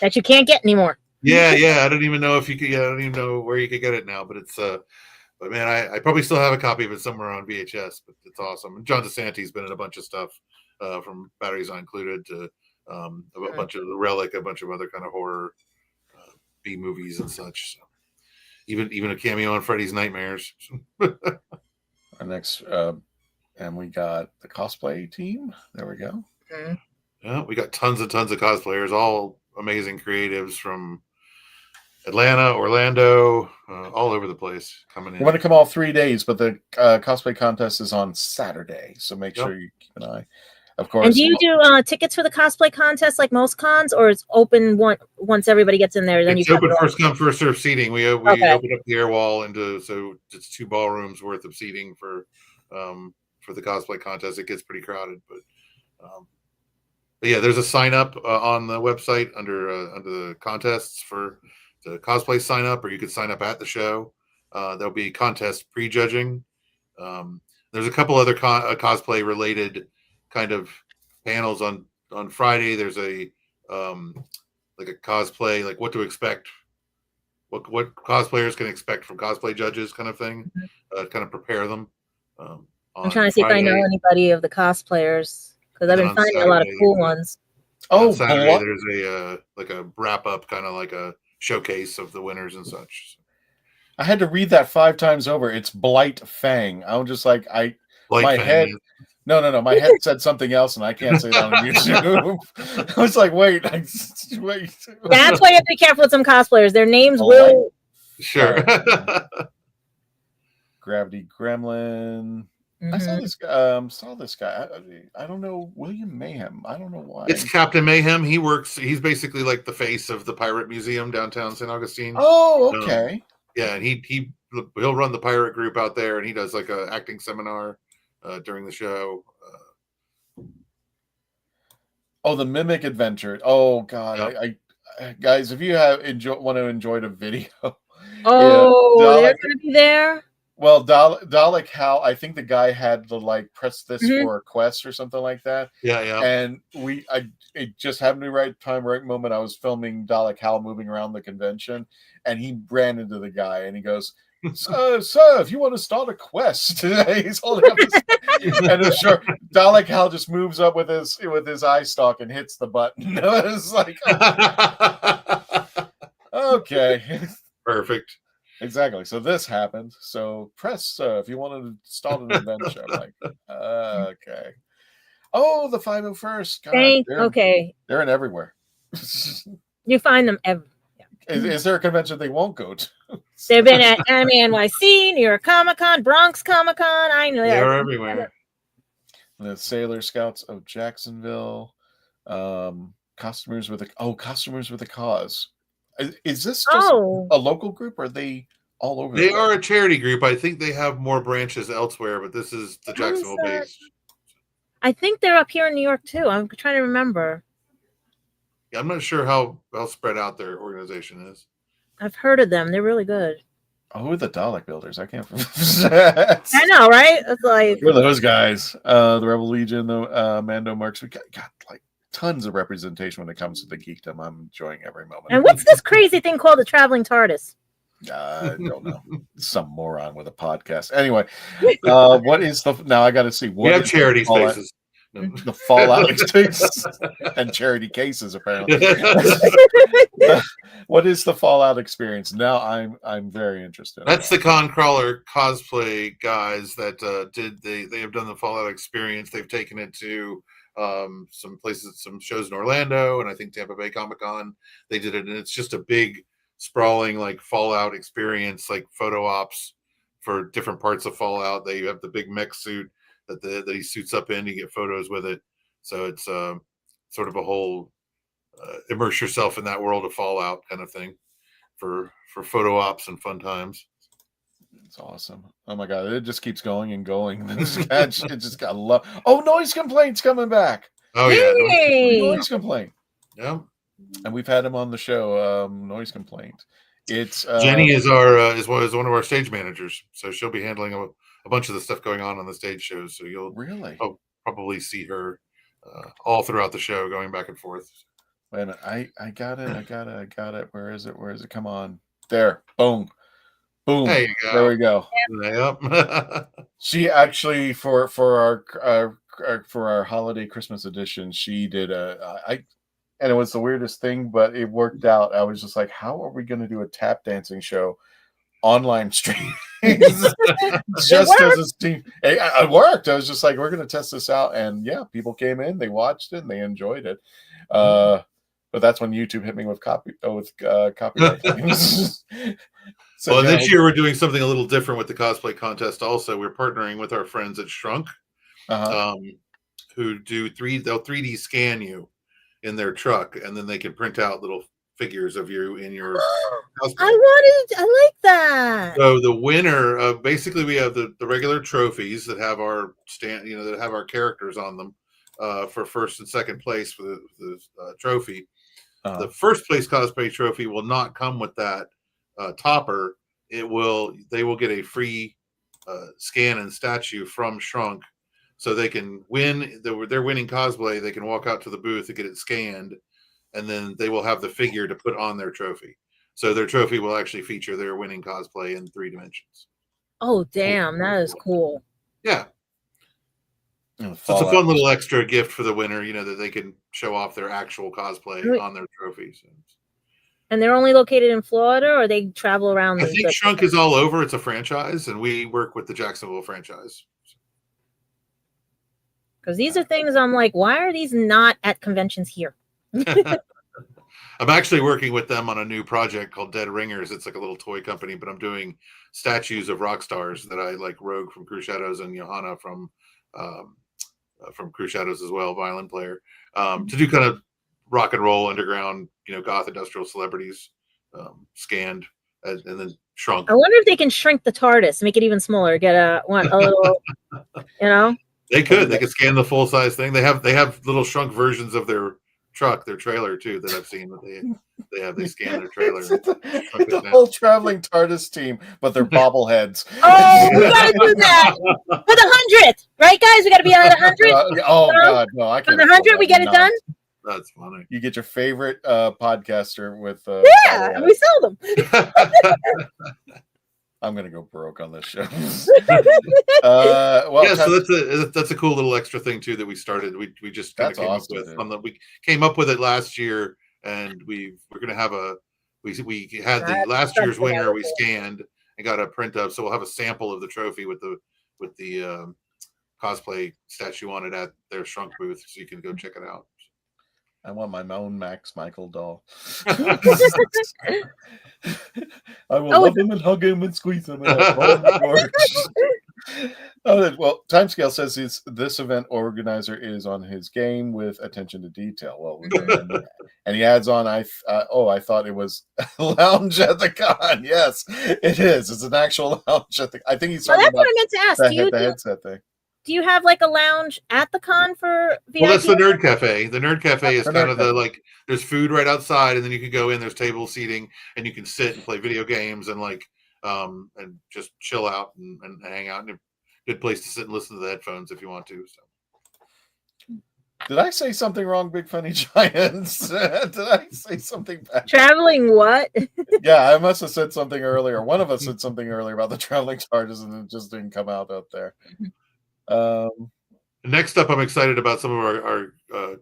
that you can't get anymore. Yeah, I don't even know if you could. I don't even know where you could get it now, but it's but man, I probably still have a copy of it somewhere on VHS. But it's awesome. And John DeSanti's been in a bunch of stuff, from Batteries Not Included to a bunch of The Relic, a bunch of other kind of horror B movies and such. So. Even a cameo on Freddy's Nightmares. Our next, and we got the cosplay team. There we go. Yeah, we got tons and tons of cosplayers, all amazing creatives from Atlanta, Orlando, all over the place coming in. We want to come all 3 days, but the cosplay contest is on Saturday, so make sure you keep an eye. Of course. And do you do tickets for the cosplay contest like most cons, or it's open once everybody gets in there? Then it's open first come first serve seating. We open up the air wall so it's 2 ballrooms worth of seating for the cosplay contest. It gets pretty crowded, but yeah, there's a sign up on the website under the contests for the cosplay sign up, or you could sign up at the show. There'll be contest prejudging. There's a couple other cosplay related kind of panels on Friday. There's a like a cosplay, like what to expect, what cosplayers can expect from cosplay judges, kind of thing. Kind of prepare them. I'm trying to see Friday. If I know anybody of the cosplayers because I've been finding Saturday, a lot of cool ones. Oh, Saturday there's a wrap up, kind of like a showcase of the winners and such. I had to read that 5 times over. It's Blight Fang. I'm just like my head. No. My head said something else, and I can't say that on YouTube. I was like, wait. That's why you have to be careful with some cosplayers. Their names will. Sure. Gravity Gremlin. I saw this guy. I don't know. William Mayhem. I don't know why. It's Captain Mayhem. He's basically like the face of the Pirate Museum downtown St. Augustine. Oh, okay. Yeah, and he'll run the pirate group out there, and he does like a acting seminar during the show. The Mimic Adventure. Oh God, I guys, if you want to enjoy the video, they're gonna be there. Well, Dalek Hal, I think the guy had to press this for a quest or something like that. Yeah. And it just happened to be right time, right moment. I was filming Dalek Hal moving around the convention, and he ran into the guy, and he goes, "Sir, if you want to start a quest," he's holding up his, and it's sure Dalek Hal just moves up with his eye stalk and hits the button. It's like, okay, perfect. Exactly. So this happened. So press if you want to start an adventure. I'm like, okay. Oh, the 501st. God, Okay. they're in everywhere. You find them everywhere. Is there a convention they won't go to? They've been at Anime NYC, New York Comic Con, Bronx Comic Con. I know They're everywhere. The Sailor Scouts of Jacksonville. Customers with a Cause. Is this just a local group, or are they all over? They are a charity group. I think they have more branches elsewhere, but this is the Jacksonville base. I think they're up here in New York too. I'm trying to remember. Yeah, I'm not sure how spread out their organization is. I've heard of them. They're really good. Oh, who are the Dalek builders? I can't. I know, right? It's like who are those guys? The Rebel Legion, the Mando Mercs. We got like tons of representation when it comes to the geekdom. I'm enjoying every moment. And what's this crazy thing called the Traveling TARDIS? I don't know. Some moron with a podcast. Anyway, what is the now? I got to see. What we have charity spaces. The Fallout experience and charity cases apparently. What is the Fallout experience? Now I'm very interested. That's the Con Crawler cosplay guys that they have done the Fallout experience. They've taken it to some places, some shows in Orlando, and I think Tampa Bay Comic Con. They did it, and it's just a big sprawling like Fallout experience, like photo ops for different parts of Fallout. They have the big mech suit that he suits up in. You get photos with it, so it's sort of a whole immerse yourself in that world of Fallout kind of thing for photo ops and fun times. It's awesome. Oh my god, it just keeps going and going. It just got love. Oh, Noise Complaint's coming back. Oh yeah, Noise Complaint. Yeah, and we've had him on the show. Noise Complaint. It's Jenny is one of our stage managers, so she'll be handling a bunch of the stuff going on the stage shows. So you'll probably see her all throughout the show, going back and forth. Wait a minute. I got it. Where is it? Come on. There. Boom. There you go. There we go. Yep. She actually for our holiday Christmas edition, she did and it was the weirdest thing, but it worked out. I was just like, how are we going to do a tap dancing show online stream? Just as a team. It worked. I was just like, we're going to test this out. And yeah, people came in, they watched it, and they enjoyed it. But that's when YouTube hit me with copyright claims. So this year we're doing something a little different with the cosplay contest. Also, we're partnering with our friends at Shrunk, who do they'll 3D scan you in their truck, and then they can print out little figures of you in your cosplay. I like that. So the winner, basically, we have the regular trophies that have our that have our characters on them for first and second place for the trophy. The first place cosplay trophy will not come with that topper. They will get a free scan and statue from Shrunk, so they can win. They're winning cosplay. They can walk out to the booth and get it scanned, and then they will have the figure to put on their trophy. So their trophy will actually feature their winning cosplay in 3 dimensions. Oh, damn. That is cool. Yeah. So it's a fun little extra gift for the winner, that they can show off their actual cosplay on their trophies. And they're only located in Florida, or they travel around? I think Shrunk is all over. It's a franchise, and we work with the Jacksonville franchise. Because these are things I'm like, why are these not at conventions here? I'm actually working with them on a new project called Dead Ringers. It's like a little toy company, but I'm doing statues of rock stars that I like, Rogue from Crew Shadows and Johanna from Crew Shadows as well, violin player, to do kind of rock and roll underground, goth industrial celebrities, scanned and then shrunk. I wonder if they can shrink the TARDIS, make it even smaller, get a little, They could scan the full size thing. They have little shrunk versions of their truck, their trailer too, that I've seen that they scan their trailer. The whole traveling TARDIS team, but they're bobbleheads. Oh, we gotta do that for the 100th, right, guys? We gotta be at 100. God, no! I can't. For the 100, we get it done. That's funny. You get your favorite podcaster with. And we sell them. I'm gonna go broke on this show. So that's a cool little extra thing too that we started. We just kind of came up with. We came up with it last year, and we're gonna have we had the That's last year's something I winner would we do. scanned and got a print of, so we'll have a sample of the trophy with the cosplay statue on it at their shrunk booth, so you can go check it out. I want my own Max Michael doll. I will love him and hug him and squeeze him. And well, Timescale says this event organizer is on his game with attention to detail. Well, and he adds on, I thought it was a lounge at the con. Yes, it is. It's an actual lounge at the. I think he's talking that's about what I meant to ask. the headset thing. Do you have like a lounge at the con for VIP? Well, that's the Nerd Cafe. The Nerd Cafe is kind of the like. There's food right outside, and then you can go in. There's table seating, and you can sit and play video games and and just chill out and hang out. And a good place to sit and listen to the headphones if you want to. So. Did I say something wrong, Big Funny Giants? Did I say something bad? Traveling what? Yeah, I must have said something earlier. One of us said something earlier about the Traveling TARDIS, and it just didn't come out there. Next up, I'm excited about some of our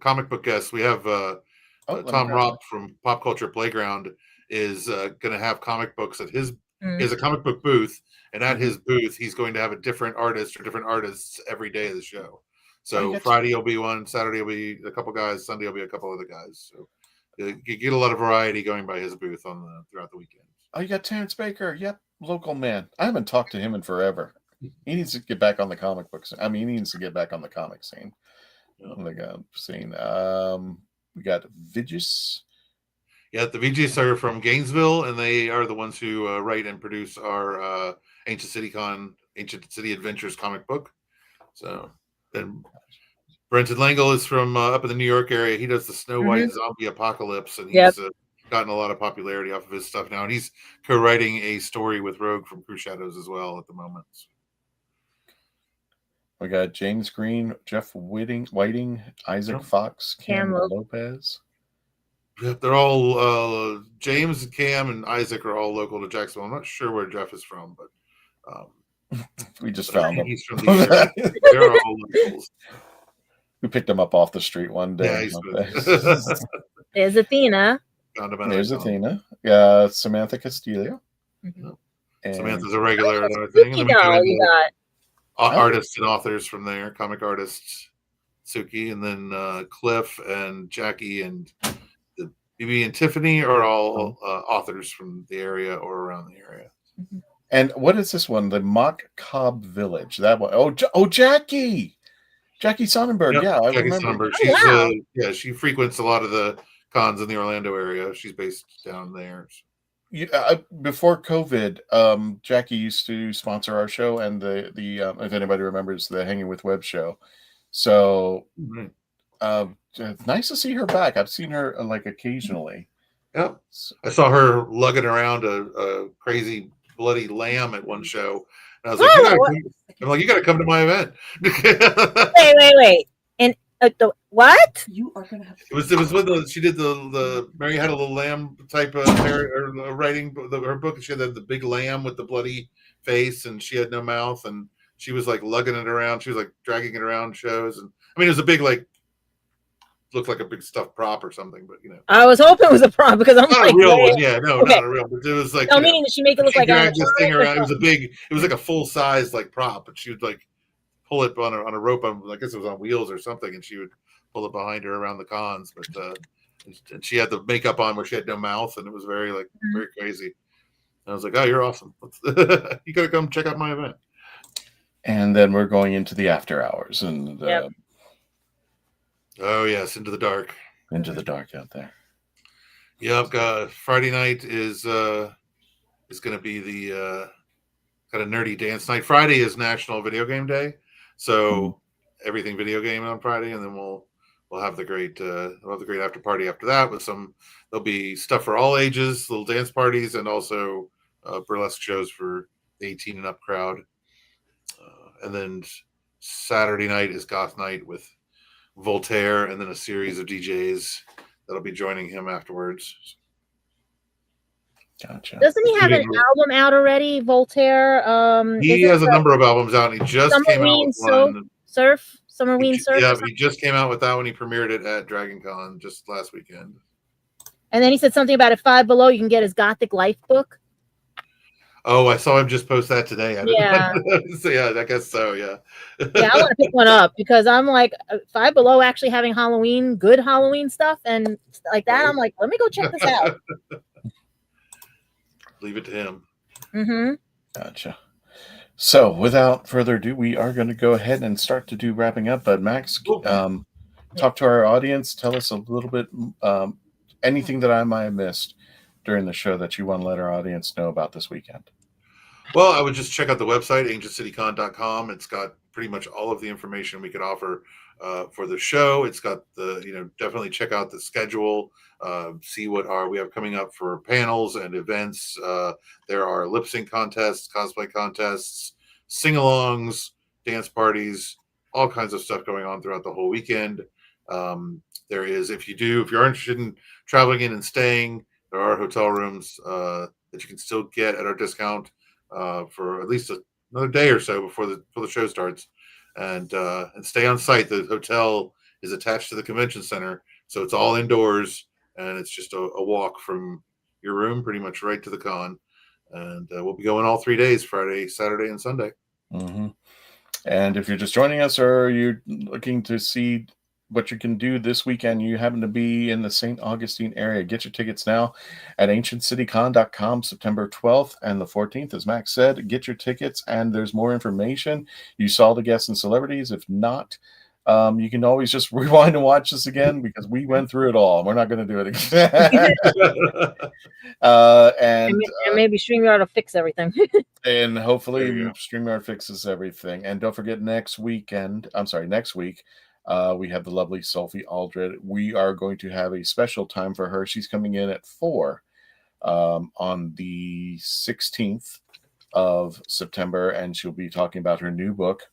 comic book guests. We have Tom Ropp from Pop Culture Playground is going to have comic books at his. He has a comic book booth, and at his booth, he's going to have a different artist or different artists every day of the show. So Friday will be one, Saturday will be a couple guys, Sunday will be a couple other guys. So you get a lot of variety going by his booth throughout the weekend. Oh, you got Terrence Baker. Yep, local man. I haven't talked to him in forever. He needs to get back on the comic books. I mean, he needs to get back on the comic scene. We got Vigis. Yeah, the VGs are from Gainesville, and they are the ones who write and produce our Ancient City Adventures comic book. So then Brenton Langle is from up in the New York area. He does the Snow White zombie apocalypse, and he's gotten a lot of popularity off of his stuff now. And he's co-writing a story with Rogue from Crew Shadows as well at the moment. We got James Green, Jeff Whiting, Isaac Fox, Cam Lopez. Yep, they're all James, Cam, and Isaac are all local to Jacksonville. I'm not sure where Jeff is from, but we just found him. He's from the area. They're all locals. We picked him up off the street one day. Yeah, There's Athena. There's Athena. Yeah, Samantha Castillo. And Samantha's a regular thing. You got artists and authors from there, comic artists, Suki, and then Cliff and Jackie and BB and Tiffany are all authors from the area or around the area. And what is this one? The Mock Cobb Village. That one. Oh, Jackie Sonnenberg. Yep, yeah, I Jackie remember. Sonnenberg. She frequents a lot of the cons in the Orlando area. She's based down there. Before COVID, Jackie used to sponsor our show and the if anybody remembers, the Hanging with Web show. So it's nice to see her back. I've seen her occasionally. Yeah, I saw her lugging around a crazy bloody lamb at one show. And I was like, you got to come to my event. Wait. And what? You are gonna have. It was with she did the Mary Had a Little Lamb type of writing her book. She had the big lamb with the bloody face, and she had no mouth, and she was lugging it around. She was dragging it around shows, and I mean it was a big looked like a big stuffed prop or something, but I was hoping it was a prop because I'm not a real one. Yeah, no, not a real. But it was meaning that she make it look like this thing around. It was like a full size prop, but she would pull it on a rope. I guess it was on wheels or something, and she would pull it behind her around the cons. But and she had the makeup on where she had no mouth, and it was very very crazy. And I was like, oh, you're awesome. You gotta come check out my event. And then we're going into the after hours and. Oh yes, into the dark. Into the dark out there. Yep. Friday night is going to be the kind of nerdy dance night. Friday is National Video Game Day, so everything video game on Friday, and then we'll have the great after party after that with there'll be stuff for all ages, little dance parties, and also burlesque shows for the 18 and up crowd. And then Saturday night is goth night with Voltaire, and then a series of DJs that'll be joining him afterwards. Gotcha. Doesn't he have an album out already, Voltaire? He has a number of albums out, and he just came out with one. Summerween Surf. Yeah, he just came out with that one. He premiered it at Dragon Con just last weekend. And then he said something about at Five Below, you can get his Gothic Life book. Oh, I saw him just post that today. I didn't Yeah. so yeah, I guess so. Yeah. Yeah, I want to pick one up because I'm like Five Below actually having good Halloween stuff and like that. I'm like, let me go check this out. Leave it to him. Mm-hmm. Gotcha. So, without further ado, we are going to go ahead and start to do wrapping up. But Max, talk to our audience. Tell us a little bit, anything that I might have missed during the show that you want to let our audience know about this weekend. Well, I would just check out the website, ancientcitycon.com. It's got pretty much all of the information we could offer for the show. It's got definitely check out the schedule, see what we have coming up for panels and events. There are lip sync contests, cosplay contests, sing-alongs, dance parties, all kinds of stuff going on throughout the whole weekend. There is, if you're interested in traveling in and staying, there are hotel rooms that you can still get at our discount for at least another day or so before the show starts, and stay on site. The hotel is attached to the convention center, so it's all indoors, and it's just a walk from your room pretty much right to the con. And we'll be going all 3 days, Friday, Saturday, and Sunday. Mm-hmm. And if you're just joining us or you're looking to see what you can do this weekend, you happen to be in the St. Augustine area, get your tickets now at ancientcitycon.com, September 12th and the 14th. As Max said, get your tickets, and there's more information. You saw the guests and celebrities. If not, you can always just rewind and watch this again because we went through it all. We're not going to do it again. And maybe StreamYard will fix everything. And hopefully StreamYard fixes everything. And don't forget, next week, we have the lovely Sophie Aldred. We are going to have a special time for her. She's coming in at 4 on the 16th of September, and she'll be talking about her new book.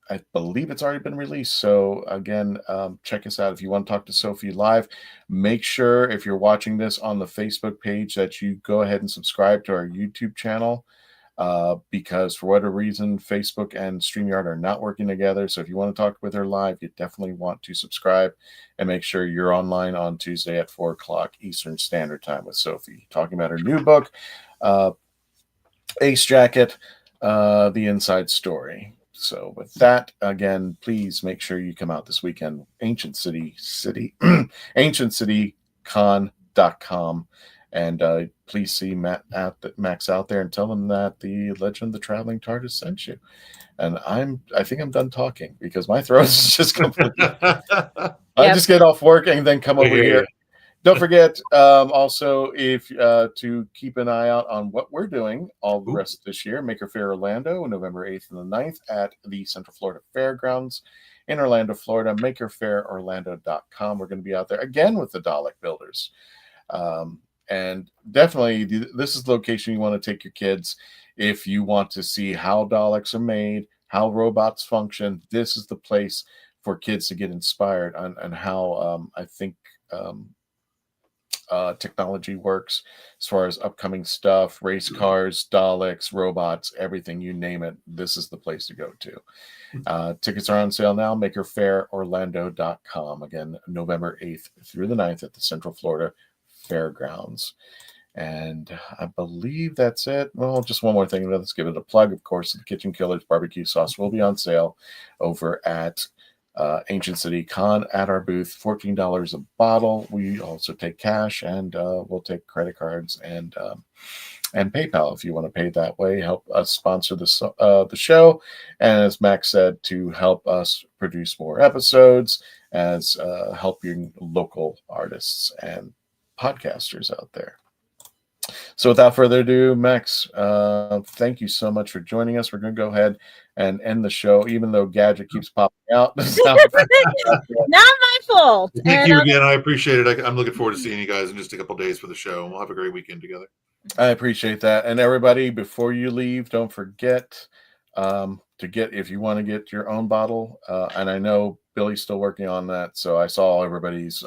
I believe it's already been released. So again, check us out. If you want to talk to Sophie live, make sure if you're watching this on the Facebook page that you go ahead and subscribe to our YouTube channel. Because for whatever reason, Facebook and StreamYard are not working together. So if you want to talk with her live, you definitely want to subscribe and make sure you're online on Tuesday at 4 o'clock Eastern Standard Time with Sophie, talking about her new book, Ace Jacket, The Inside Story. So with that, again, please make sure you come out this weekend, ancientcitycon.com. And please see Max out there and tell him that the Legend of the Traveling TARDIS sent you. And I think I'm done talking because my throat is just completely. I just get off work and then come over here. Don't forget also if to keep an eye out on what we're doing all the rest of this year. Maker Faire Orlando, November 8th and the 9th at the Central Florida Fairgrounds in Orlando, Florida. MakerFaireOrlando.com. We're going to be out there again with the Dalek builders. And definitely, this is the location you want to take your kids if you want to see how Daleks are made, how robots function. This is the place for kids to get inspired on how I think technology works as far as upcoming stuff, race cars, Daleks, robots, everything, you name it. This is the place to go to. Tickets are on sale now, MakerFaireOrlando.com. Again, November 8th through the 9th at the Central Florida Fairgrounds. And I believe that's it. Well, just one more thing. Let's give it a plug. Of course, the Kitchen Killers barbecue sauce will be on sale over at Ancient City Con at our booth. $14 a bottle. We also take cash, and we'll take credit cards and PayPal if you want to pay that way. Help us sponsor the show, and as Max said, to help us produce more episodes, as helping local artists and podcasters out there. So without further ado, Max, thank you so much for joining us. We're going to go ahead and end the show, even though Gadget keeps popping out. Not my fault. Thank you again. I appreciate it. I'm looking forward to seeing you guys in just a couple days for the show, and we'll have a great weekend together. I appreciate that. And everybody, before you leave, don't forget if you want to get your own bottle, and I know Billy's still working on that, so I saw everybody's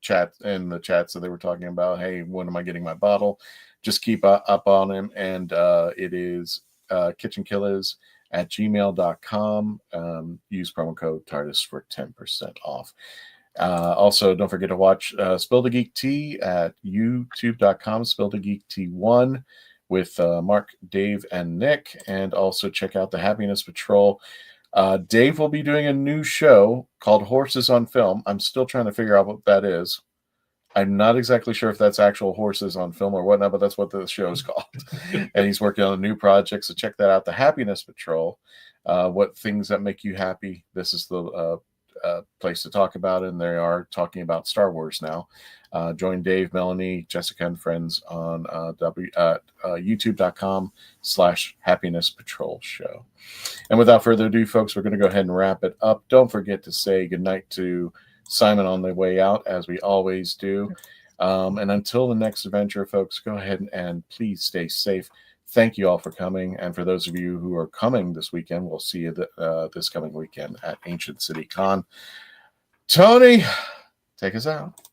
chat in the chat, so they were talking about, hey, when am I getting my bottle? Just keep up on him, and it is kitchenkillers@gmail.com. Use promo code TARDIS for 10% off. Also, don't forget to watch Spill the Geek Tea at youtube.com, Spill the Geek T1 with Mark, Dave, and Nick. And also check out the Happiness Patrol. Dave will be doing a new show called Horses on Film. I'm still trying to figure out what that is. I'm not exactly sure if that's actual horses on film or whatnot, but that's what the show is called. And he's working on a new project, so check that out. The Happiness Patrol. What things that make you happy. This is the place to talk about it, and they are talking about Star Wars now. Join Dave, Melanie, Jessica, and friends on youtube.com/Happiness Patrol Show. And without further ado, folks, we're going to go ahead and wrap it up. Don't forget to say goodnight to Simon on the way out, as we always do. And until the next adventure, folks, go ahead and please stay safe. Thank you all for coming. And for those of you who are coming this weekend, we'll see you this coming weekend at Ancient City Con. Tony, take us out.